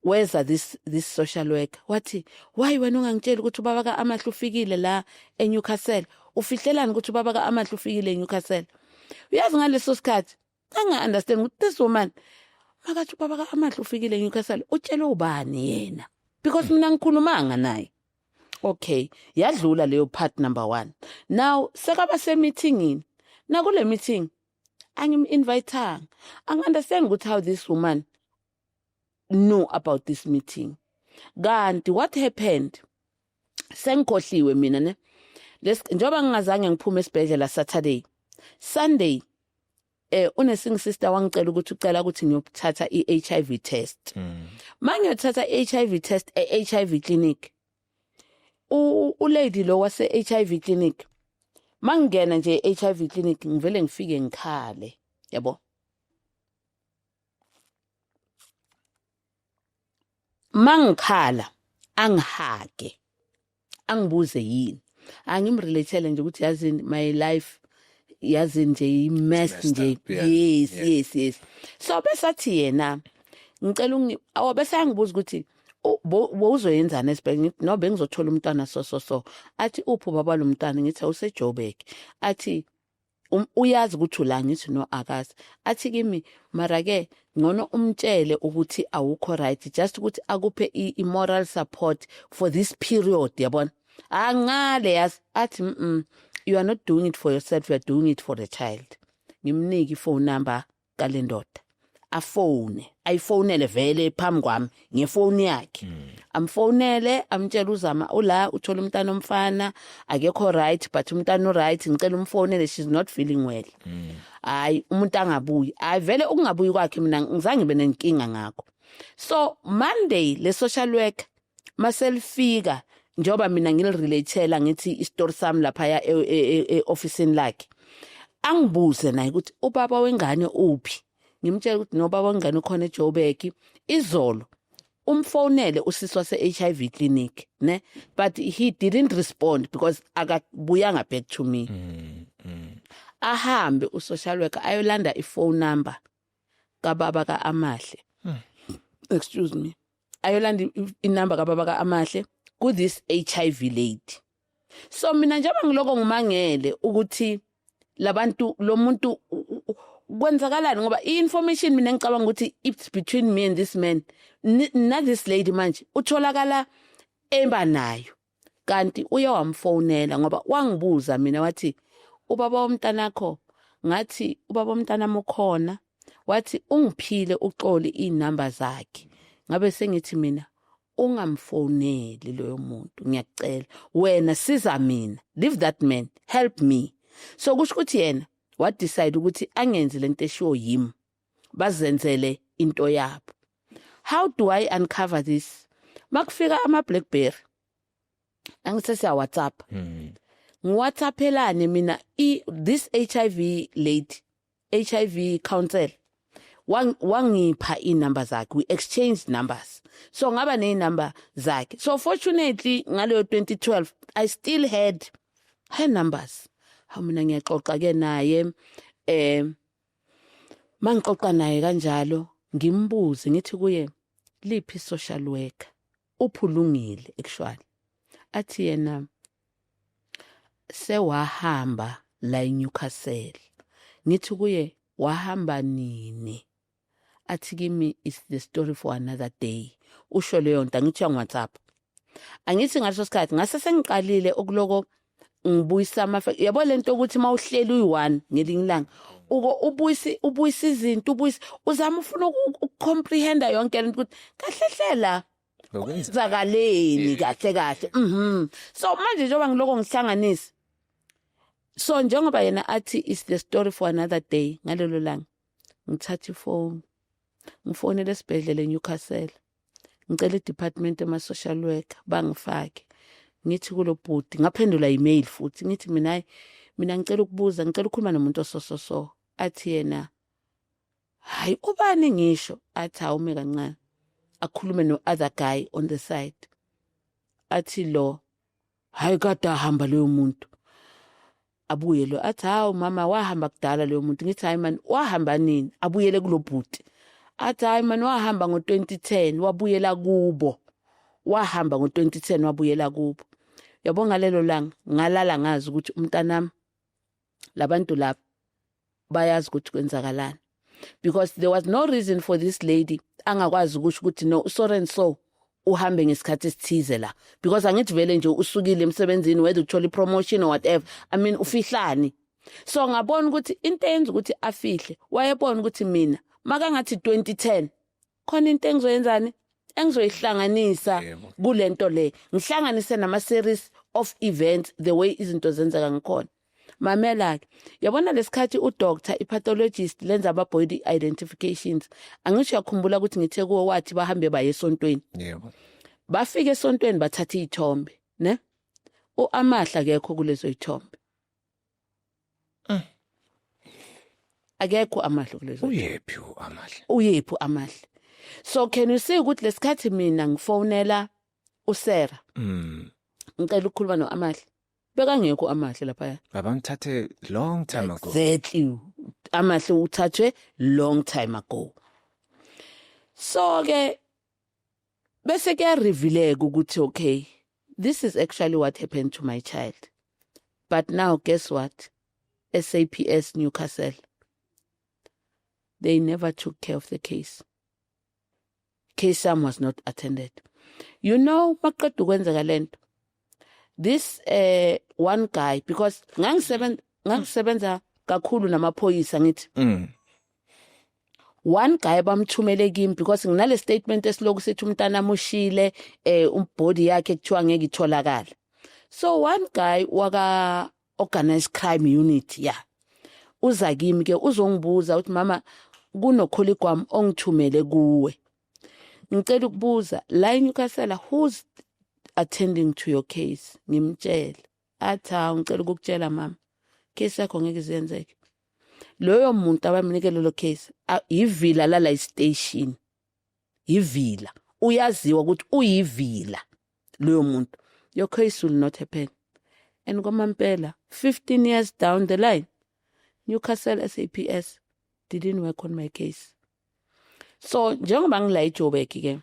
where's this social worker wathi why wena ungangitshela ukuthi ubaba kaAmahla ufikile la eNewcastle ufihlelani ukuthi ubaba kaAmahla ufikile eNewcastle uyazi ngaleso sikhathi anga understand ukuthi this woman makathi ubaba kaAmahla ufikile eNewcastle utshela ubani yena because mina ngikhulumanga naye okay yadlula leyo part number 1 now sekaba se meetingini na kule meeting angim-invitanga angi-understand ukuthi how this woman know about this meeting kanti what happened sengikhohliwe mina ne njoba ngingazange ngiphume esibhedlela Saturday Sunday unesing sister wangicela ukuthi ucela ukuthi ngiyothatha iHIV test mangiyothatha iHIV test eHIV clinic ulady lo wase HIV clinic mangena nje HIV clinic ngivele ngifike ngikhale yabo mangikhala angihage angibuze yini angimrelatele nje ukuthi yazi my life yazi nje imess nje yes so besathi yena ngicela awabese angibuza ukuthi uzoyenzana esibhedlela no bengizothola umntana so athi upho baba lo mntana ngithi useJoburg athi uyazi ukuthi ula ngithi no akazi athi kimi mara ke ngcono umtshele ukuthi awukho right just ukuthi akuphe i-moral support for this period yabona angale yazi athi you are not doing it for yourself, you are doing it for the child. Ngimniki phone number kalendoda afone ayifonele vele phambi kwami ngefoni yakhe amfonele amtshela uzama ola uthola umntana omfana akekho right but umntana right ngicela umfonele she's not feeling well hayi umuntu angabuyi vele ukungabuyi kwakhe mina ngizange ngibe nenkinga ngakho so Monday le social work maselfika njoba mina ngilirelatela ngithi istory sami lapha ya officeini lakhe angibuze naye ukuthi ubaba wengane uphi ngimtshela ukuthi no baba wengane ukhona eJoburg izolo umfonele usiswa se-HIV clinic ne but he didn't respond because akabuyanga back to me ahambe usocial worker ayolanda iphone number kababa kaAmahle excuse me ayolanda inamba kababa kaAmahle ku this HIV lady. So mina njengoba ngiloko ngimangele ukuthi labantu lo muntu kwenzakalani ngoba i-information mina ngicabanga ukuthi it's between me and this man na this lady manje utholakala emba nayo kanti uye wamfonela ngoba wangibuza mina wathi ubaba womntanakho ngathi ubaba womntanami ukhona wathi ungiphile uxoli inamba zakhe ngabe sengithi mina ungamfoneli loyo muntu ngiyacela wena siza mina leave that man help me so kusho ukuthi yena what decide ukuthi angenze lento esho yimi bazenzele into yabo. How do I uncover this? Makufika ama-BlackBerry angise siya WhatsApp ngiwhatsaphelane mina this HIV lady HIV counsel wangipha inamba zakhe we exchanged numbers so ngaba nenumber zakhe so fortunately ngaleyo 2012 I still had her numbers. Mina ngiyaxoxa ke naye mangixoxa naye kanjalo ngimbuze ngithi kuye liphi social worker uphulungile actually athi yena sewahamba la eNewcastle ngithi kuye wahamba nini athi kimi is the story for another day usho leyo nto ngithi ngWhatsApp angithi ngaso sikhathi ngase sengiqalile okuloko ngibuyisa yabo lento ukuthi mawuhleli uyi1 ngelinye ilanga ubuyisa izinto uzama ufuna ukucomprehenda yonke lento ukuthi kahlehlela kwenzakaleni kahle so manje njengoba ngiloko ngihlanganisa so njengoba yena athi is the story for another day ngalelo langa ngithatha ifone ngifonele esibhedlela eNewcastle ngicela idepartment ema social worker bangifake ngithi kulo bhuti ngaphendula email futhi ngithi mina ngicela ukubuza ngicela ukukhuluma nomuntu osososo athi yena hayi ubani ngisho athi awume kancane akhulume no other guy on the side athi lo hayi kade ahamba leyo muntu abuye lo athi hawu mama wahamba kudala leyo muntu ngithi hayi man wahamba nini abuyele kulo bhuti athi hayi man wahamba ngo2010 wabuyela kubo wahamba ngo2010 wabuyela kubo yabonga lelo langa ngalala ngazi ukuthi umntanami labantu lapha bayazi ukuthi kwenzakalani because there was no reason for this lady angakwazi ukuthi no sorry and so uhambe ngesikhathi esithize la because angithi vele nje usukile emsebenzini whether uthola promotion or whatever I mean ufihlani so ngabona ukuthi into eyenza ukuthi afihle wayebona ukuthi mina maka ngathi 2010 khona into engizoyenzani engizoyihlanganisa kulento le ngihlanganise nama series of events the way izinto zenzeka ngikhona mamela ke yabona lesikhathi udoctor ipathologist lenza aba body identifications angisho yakhumbula ukuthi ngithe kuwo wathi bahambe baye esontweni yebo bafike esontweni bathatha izithombe ne uAmahle akekho kulezo izithombe akekho Amahle kulezo uyephi uAmahle so can you see ukuthi lesikhathi mina ngifonela uSera ngicela ukukhuluma noAmahle bekangekho Amahle lapha babamthathe long time ago exactly Amahle uthathwe long time ago so ke bese ke reveal ukuthi okay this is actually what happened to my child but now guess what SAPS Newcastle they never took care of the case was not attended you know maqedwe kwenzeka lento this one guy because ngangisebenza kakhulu namaphoyisa ngithi one guy bamthumele kimi because nginale statement esiloku sithi umntana amushile umbody yakhe kuthiwa ngeke itholakala so one guy waka organized crime unit uza kimi ke uzongibuza ukuthi mama kunokholi kwami ongithumele kuwe ngicela ukubuza la eNewcastle who's attending to your case ngimtshela atha ngicela ukukutshela mama case yakho ngeke izenzeke loyo muntu abaminikele lo case ivila la station ivila uyaziwa ukuthi uyivila loyo muntu your case will not happen and ngomampela 15 years down the line Newcastle SAPS didn't work on my case so njengoba ngila eJoburg ke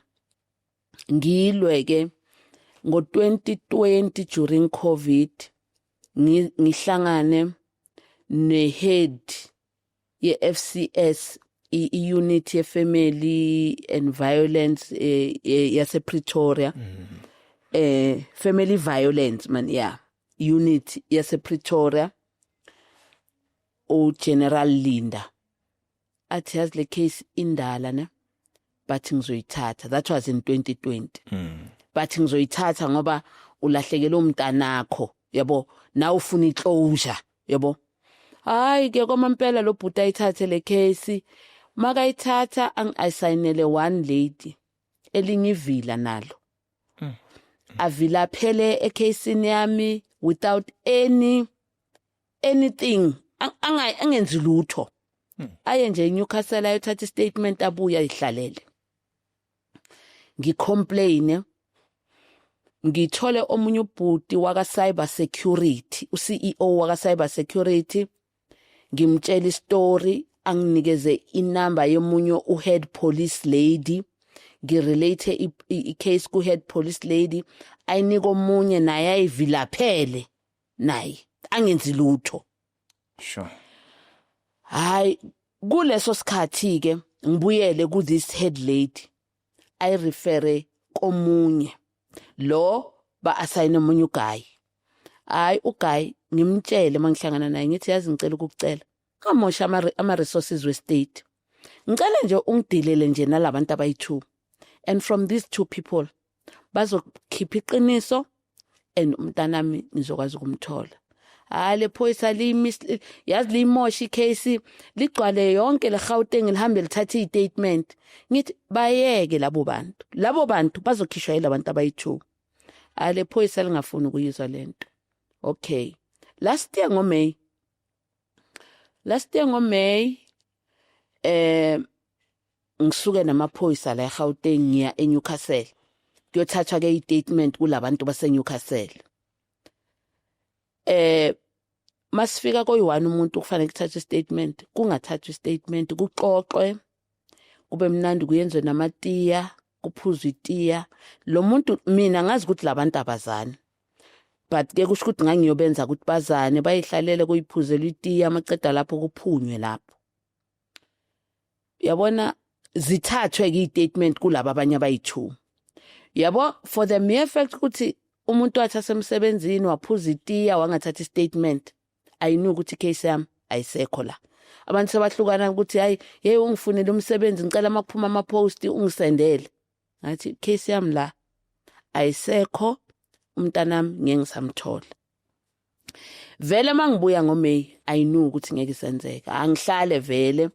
ngilwe ke ngo-2020 during COVID ngihlangane ne-head ye-FCS i-unit ye-family and violence yase-Pretoria. Family violence man, yeah, unit yase-Pretoria, General Linda athi yazi le case indala ne but ngizoyithatha. That was in 2020. But ngizoyithatha ngoba ulahlekele umntanakho yabo, na ufuna iclosure yabo. Hayi ke kwamampela lo bhuti ayithathe le case, makayithatha ayisayinele one lady elinye ivila nalo. Avila phele ecasini yami without anything, angenzi lutho. Aye nje eNewcastle ayothatha istatement abuya ihlalele. Ngicomplain, ngithole omunye ubhuti waka cyber security, uCEO waka cyber security, ngimtshela istory, anginikeze inamba yomunye uhead police lady, ngirelate icase ku head police lady, ayinika omunye naye ayivilaphele naye angenzi lutho. Sure. Hayi kuleso sikhathi ke ngibuyele ku this head lady, I refer komunye lo ba assign omunye uguy. Hayi uguy ngimtshele mangihlangana naye ngithi yazi ngicela ukukucela kamosha ama resources we state, ngicela nje ungidilele nje nalabantu abayi2, and from these 2 people bazokhipha iqiniso and umntanami ngizokwazi ukumthola. Le phoyisa yazi limoshi case ligcwale yonke le Gauteng lihambe lithatha istatement. Ngithi bayeke labo bantu bazokhishwa yilabantu abayi2. Le phoyisa lingafuni ukuyizwa lento. Okay, last year ngo May ngisuke namaphoyisa la eGauteng ngiya eNewcastle kuyothathwa ke istatement kulabantu baseNewcastle. Masifika koyi-1 umuntu kufanele kuthathe istatement, kungathathwa istatement, kuxoxwe, kube mnandi, kuyenzwe namatiya, kuphuzwe itiya. Lo muntu mina ngazi ukuthi labantu abazani, but ke kusho ukuthi ngangiyobenza ukuthi bazane bayihlalele kuyiphuzela itiya, maqeda lapho kuphunywe lapho. Yabona zithathwe ke istatement kulabo abanye abayi2. Yabo for the mere fact ukuthi umuntu wathi asemsebenzini waphuza itiya wangathatha istatement, ayinuka ukuthi case yami ayisekho la. Abantu sebahlukana ukuthi hayi hey ungifunele umsebenzi ngicela amakuphuma ama-post ungisendele. Ngathi case yami la ayisekho, umntanami ngeke ngisamthola. Vele mangibuya ngoMay ayinuka ukuthi ngeke isenzeka, angihlale vele.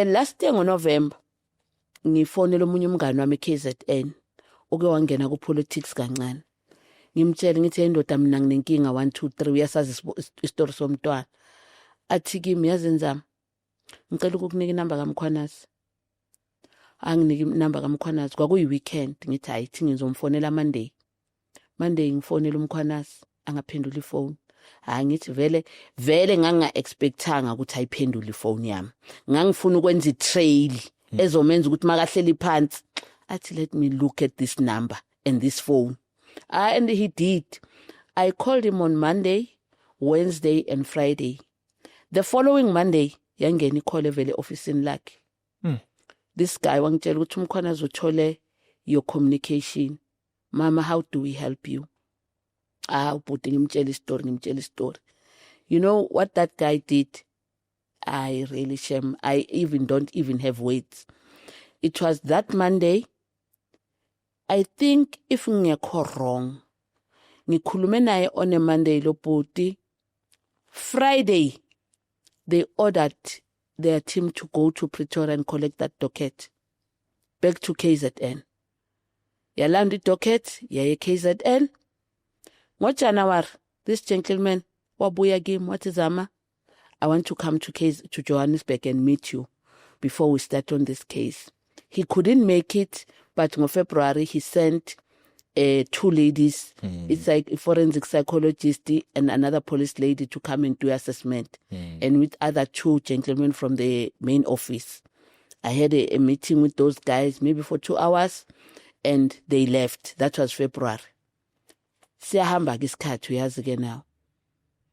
Last year ngoNovember ngifonela omunye umngane wami eKZN oke wangena kupolitics kancane. Ngimtshela ngithi indoda mina nginenkinga 1 2 3 uyasazi istory somntwana. Athi kimi yazenzama ngicela ukukunika inamba kaMkhwanazi. Anginike inamba kaMkhwanazi, kwakuyi weekend. Ngithi hayi thi ngizomfonela Monday ngifonela uMkhwanazi angaphendula ifone. Ngithi vele nganga-expectanga ukuthi ayiphendule ifone yami. Ngangifuna ukwenza itrail ezomenza ukuthi makahleli phansi athi let me look at this number and this phone. And he did. I called him on Monday, Wednesday and Friday. The following Monday yangena ikhole vele officeini lakhe. This guy wangitshela ukuthi uMkhwanazi uthole your communication. Mama, how do we help you? Ubhuti ngimtshela istory. You know what that guy did? I really shame. I don't even have words. It was that Monday. I think if ngekho wrong, ngikhulume naye on a Monday lo bhuti. Friday, they ordered their team to go to Pretoria and collect that docket back to KZN. Yalanda docket, yaye KZN. NgoJanuary, this gentleman wabuya kimi wathi Zama, I want to come to Johannesburg and meet you before we start on this case. He couldn't make it, but in February he sent 2 ladies. It's like a forensic psychologist and another police lady to come and do assessment, and with other 2 gentlemen from the main office. I had a meeting with those guys maybe for 2 hours. and they left. That was February. Siyahamba isikhathi uyazi ke now.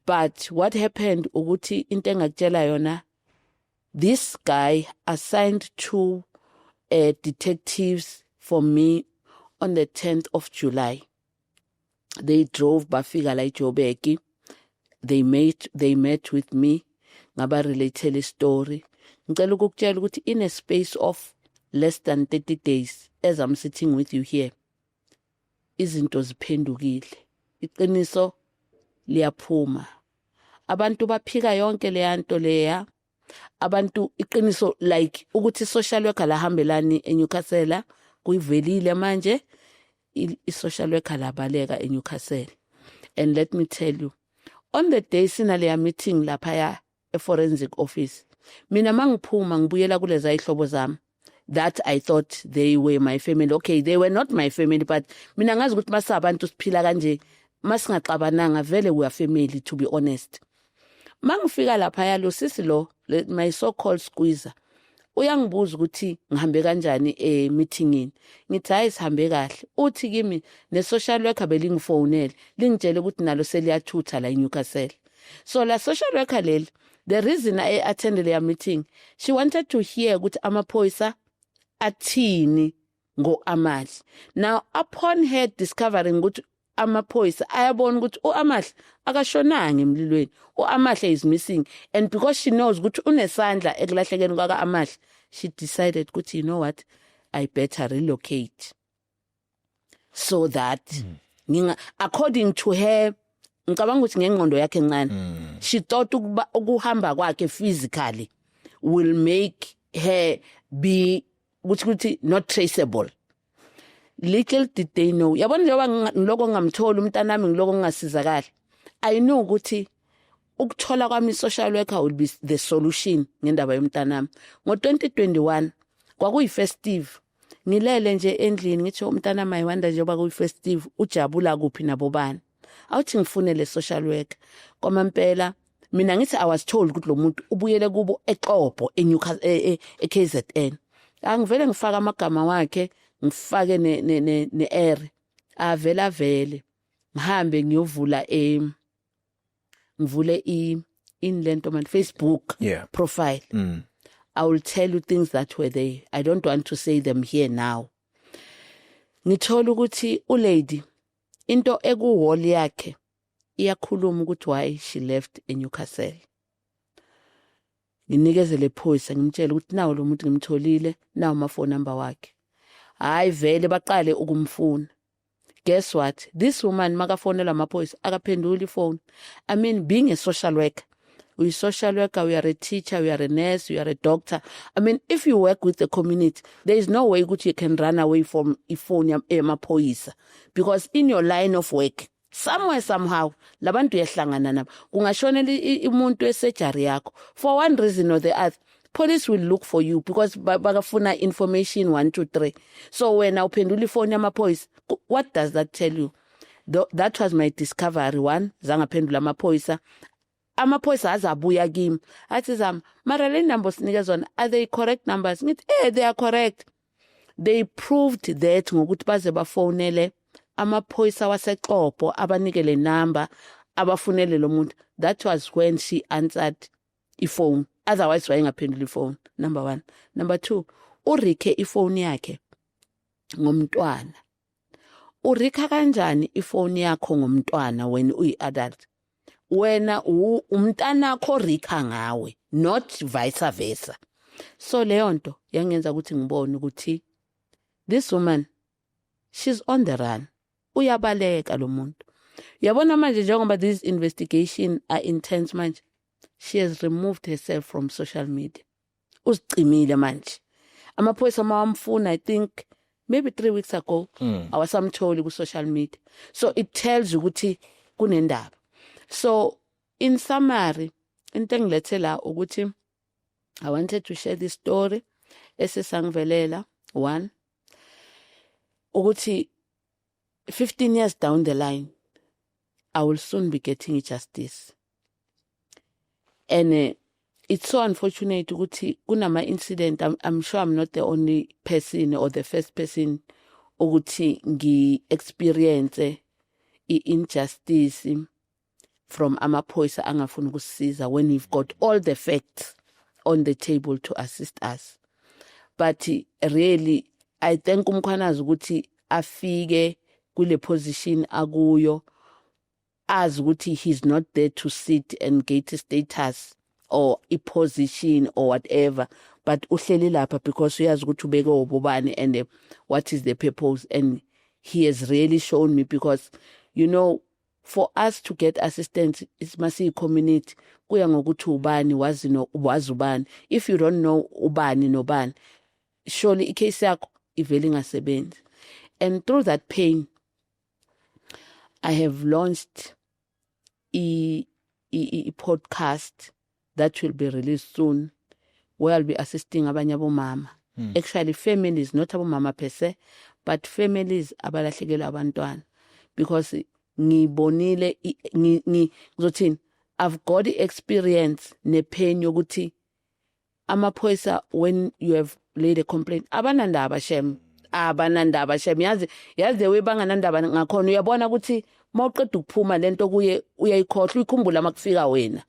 But what happened ukuthi into engakutshela yona, this guy assigned two detectives for me on the 10th of July. They drove bafika la eJoburg. They met with me. Ngaba relate story. Ngicela ukukutshela ukuthi in a space of less than 30 days as I'm sitting with you here, izinto ziphendukile. Iqiniso liyaphuma. Abantu baphika yonke leyanto leya. Abantu iqiniso like ukuthi social worker lahambelani eNewcastle kuyivelile manje i-social worker labaleka eNewcastle. And let me tell you, on the day sinale meeting lapha forensic office, mina mangiphuma ngibuyela kuleza ihlobo zami that I thought they were my family. Okay, they were not my family, but mina ngazi ukuthi masabantu siphila kanje masingaxabananga vele we are family, to be honest. Mangifika lapha lo sisi lo my so called squeezer uyangibuza ukuthi ngihambe kanjani meetingini. Ngithi hayi sihambe kahle. Uthi kimi ne social worker belingifonele lingitshele ukuthi nalo seliyathutha la eNewcastle. So la social worker leli, the reason I attended their meeting, she wanted to hear ukuthi amaphoyisa athini ngo Amahle. Now upon her discovering ukuthi amaphoyisa ayabona ukuthi uAmahle akashonanga emlilweni, uAmahle is missing, and because she knows ukuthi unesandla ekulahlekeni kwaka Amahle, she decided ukuthi, you know what, I better relocate so that according to her, ngicabanga ukuthi ngengqondo yakhe encane, she thought ukuhamba kwakhe physically will make her be ukuthi not traceable. Little did they know. Yabona njengoba ngiloko ngamthola umntanami ngiloko ngingasizakala, I know ukuthi ukuthola kwami social worker will be the solution ngendaba yomntanami. Ngo-2021 kwakuyi-festive, ngilele nje endlini ngithi umntanami ayiwanda njengoba kuyi-festive ujabula kuphi nabo bani. Awuthi ngifunele social worker kwamampela mina ngithi I was told ukuthi lo muntu ubuyele kubo eQobo eNewcastle eKZN. Angivele ngifaka amagama wakhe, ngifake ne-air avela vele ngihambe ngiyovula ngivule inlento man Facebook profile. I will tell you things that were there. I don't want to say them here now. Ngithola ukuthi ulady into ekuwall yakhe iyakhuluma ukuthi why she left eNewcastle. Nginikezele phoyisa ngimtshela ukuthi nawo lo muntu ngimtholile, nawo ama phone number wakhe. Hayi vele baqale ukumfuna. Guess what? This woman makafonela amaphoyisa akaphendula ifone. I mean, being a social worker, we social worker, we are a teacher, we are a nurse, we are a doctor. I mean, if you work with the community, there is no way that you can run away from ifone yamaphoyisa, because in your line of work, somewhere somehow labantu yahlangana nabo. Kungashonela umuntu esurgery yakho for one reason or the other. Police will look for you because bagafuna information 1 2 3. So when I uphendula ifone yamaphoyisa, what does that tell you? That was my discovery. One, zangaphendula amaphoyisa. Amaphoyisa azabuya kimi. Athi zami, mara le numbers nikezona, are they correct numbers? Ngithi, they are correct. They proved that ngokuthi baze bafonele amaphoyisa waseQobo abanikele number abafunele lo muntu. That was when she answered ifone. Otherwise wayengaphendula ifone. Number 1. Number 2, urike ifone yakhe ngomntwana. Urika kanjani ifone yakho ngomntwana when uyi-adult? Wena umntanakho rika ngawe, not vice versa. So leyo nto yangenza ukuthi ngibone ukuthi this woman, she's on the run. Uyabaleka lo muntu. Yabona manje njengoba these investigation are intense manje, she has removed herself from social media. Uzicimile manje. Amaphoyisa mawamfuna, I think maybe 3 weeks ago, awasamtholi ku social media. So it tells you ukuthi kunendaba. So in summary, into engilethela ukuthi I wanted to share this story esesangivelela. 1, ukuthi 15 years down the line, I will soon be getting justice. And it's so unfortunate ukuthi kunama incident. I'm sure I'm not the only person or the first person ukuthi ngi-experience i-injustice from amaphoyisa angafuni ukusisiza when we've got all the facts on the table to assist us. But really, I thank uMkhwanazi ukuthi afike kule position akuyo, as ukuthi he's not there to sit and get a status or a position or whatever, but uhleli lapha because uyazi ukuthi ubeke ubani and what is the purpose. And he has really shown me, because you know, for us to get assistance, it must be community. Kuya ngokuthi ubani wazi ubani. If you don't know ubani nobani, surely icase yakho ivele ingasebenzi. And through that pain, I have launched a podcast that will be released soon, where I'll be assisting abanye abomama. Actually, families, not abomama per se, but families abalahlekelwe abantwana, because ngibonile ngizothini, I've got the experience ne-pain yokuthi amaphoyisa, when you have laid a complaint, abanandaba shem yazi the way banganandaba ngakhona, uyabona ukuthi mawuqeda ukuphuma lento kuye uyayikhohlwa, uyikhumbula makufika wena.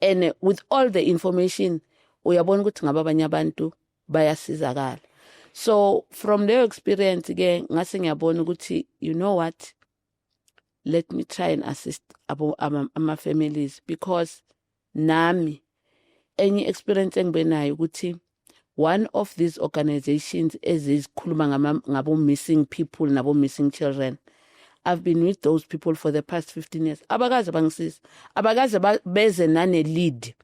And with all the information uyabona ukuthi ngaba abanye abantu bayasizakala. So from their experience again, ngase ngiyabona ukuthi, you know what, let me try and assist ama families, because nami any experience engibenayo ukuthi one of these organizations ezikhuluma ngabo missing people nabo missing children, I've been with those people for the past 15 years. Abakaze bangisiza, abakaze beze nane lead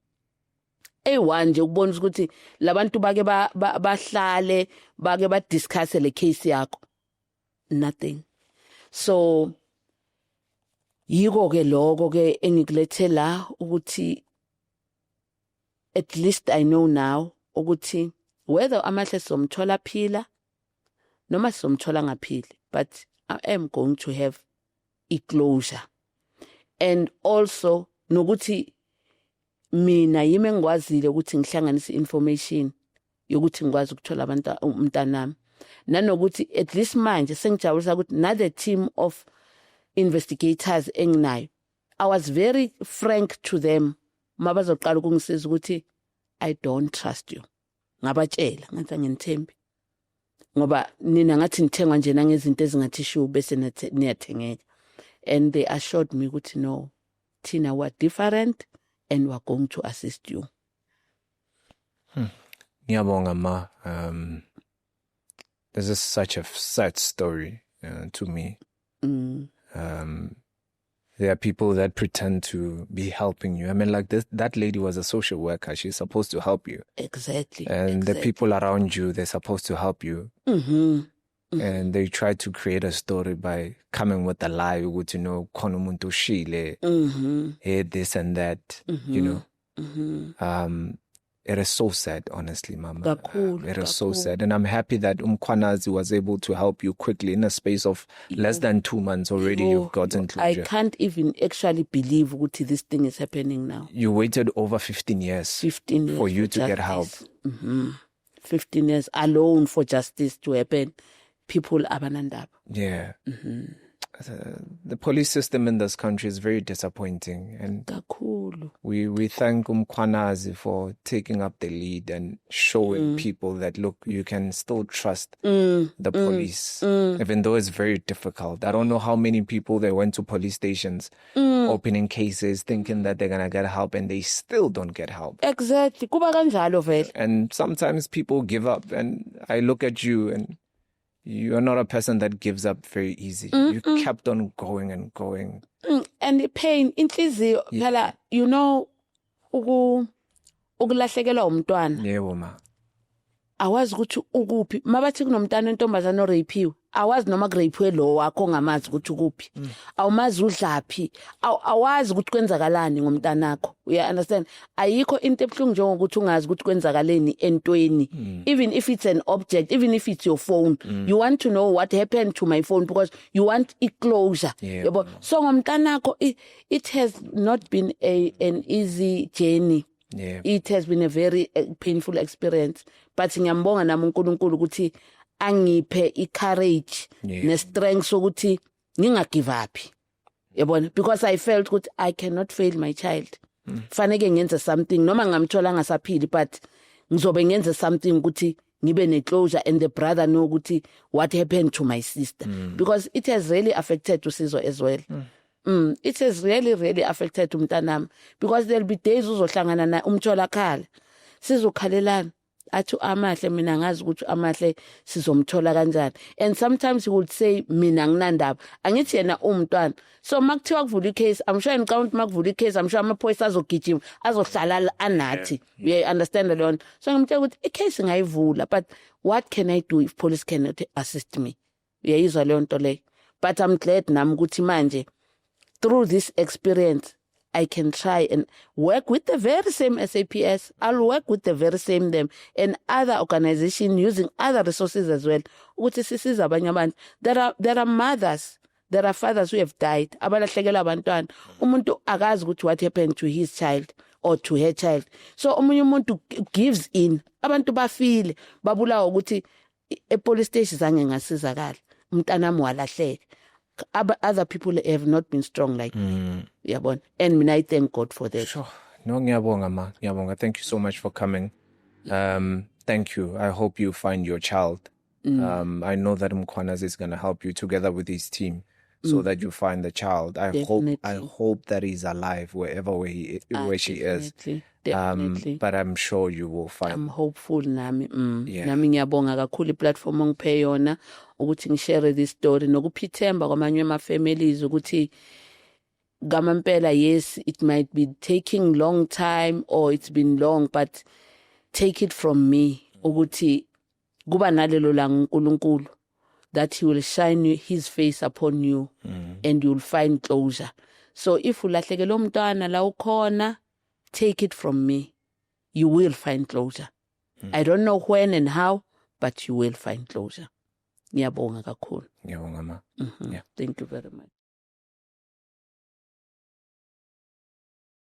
eyi-one nje ukubona ukuthi labantu bake bahlale bake badiscuss le case yakho, nothing. So yiko ke lokho ke engikulethe la ukuthi at least I know now ukuthi whether amahle somthola phila noma somthola ngaphili, but I am going to have a closure. And also nokuthi mina yime ngikwazile ukuthi ngihlanganise information yokuthi ngikwazi ukuthola umntanami, nanokuthi at least manje sengijabulisa ukuthi na the team of investigators enginayo, I was very frank to them mabazoqala ukungisiza ukuthi I don't trust you. Ngabatshela ngathi angithembi, ngoba nina ngathi nithengwa nje nangezinto ezingathi shu bese niyathengeka. And they assured me ukuthi no, Tina, we're different and we're going to assist you. Ngiyabonga ma. This is such a sad story to me. There are people that pretend to be helping you. I mean, like that lady was a social worker. She's supposed to help you. Exactly. And the people around you, they're supposed to help you. And they try to create a story by coming with a lie, with, you know, konumuntu shile, this and that, you know. It is so sad, honestly, Mama. It is so sad. And I'm happy that Mkhwanazi was able to help you quickly in a space of less than 2 months already. You've gotten closure. I can't even actually believe what this thing is happening now. You waited over 15 years. 15 years for you to get help. 15 years alone for justice to happen. People abanandaba. Yeah. The police system in this country is very disappointing, and we thank Mkhwanazi for taking up the lead and showing people that, look, you can still trust the police, even though it's very difficult. I don't know how many people they went to police stations opening cases thinking that they're gonna get help, and they still don't get help. Exactly. And sometimes people give up, and I look at you and you are not a person that gives up very easy. You kept on going and going. And the pain, inhliziyo, phela, you know, ukulahlekelwa umntwana. Yebo ma. Awazi ukuthi ukuphi. Mabathi kunomntwana entombazana orapiwe. Awazi noma kurapiwe lo wakho ongamazi ukuthi ukuphi. Awumazi udlaphi. Awazi ukuthi kwenzakalani ngomntanakho. You understand? Ayikho into ebuhlungu njengokuthi ungazi ukuthi kwenzakaleni entweni. Even if it's an object, even if it's your phone, you want to know what happened to my phone because you want it closure. Yeah. So ngomntanakho, it has not been an easy journey. Yeah. It has been a very painful experience. But ngiyambonga nami uNkulunkulu ukuthi angiphe i-courage ne-strength sokuthi ngingagive up. Yabona, because I felt ukuthi I cannot fail my child. Faneke ngenze something noma ngamthola ngasaphili, but ngizobe ngenze something ukuthi ngibe ne-closure and the brother know ukuthi what happened to my sister, because it has really affected Usizwe as well. It has really affected umntanami, because there'll be days uzohlangana na umtholakhala sizokhalelana athi amahle mina ngazi ukuthi amahle sizomthola kanjani, and sometimes he would say mina nginandaba angithi yena umntwana. So makuthiwa kuvula icase, I'm sure ngicount makuvula icase, I'm sure amaphoyisa azogijima azohlala anathi. You understand leon? So ngimtshela ukuthi icase ngayivula, but what can I do if police cannot assist me? Uyayizwa leyo nto leyo. But I'm glad nami ukuthi manje through this experience I can try and work with the very same SAPS. I'll work with the very same them and other organization using other resources as well. Ukuthi sisiza abanye abantu. There are mothers, there are fathers who have died. Abalahlekelwa abantwana. Umuntu akazi ukuthi what happened to his child or to her child. So omunye umuntu gives in. Abantu bafile babulawa ukuthi police station zange ngasizakala. Umntanami walahleka. Other people have not been strong like me. Yabona. And I thank God for that. Sure. No, ngiyabonga ma. Ngiyabonga. Thank you so much for coming. Thank you. I hope you find your child. I know that Mkhwanazi is going to help you together with his team so that you find the child. I hope that he's alive where she is. Definitely. But I'm sure you will find. I'm hopeful nami. Nami ngiyabonga kakhulu iplatform ongiphe yona ukuthi ngishare this story nokuphithemba kwamanye ama families ukuthi ngamampela, yes, it might be taking long time or it's been long, but take it from me ukuthi kuba nalelo langa uNkulunkulu that he will shine his face upon you and you'll find closure. So if ulahlekela umntwana la ukhona, take it from me, you will find closure. I don't know when and how, but you will find closure. Ngiyabonga kakhulu. Ngiyabonga ma. Thank you very much.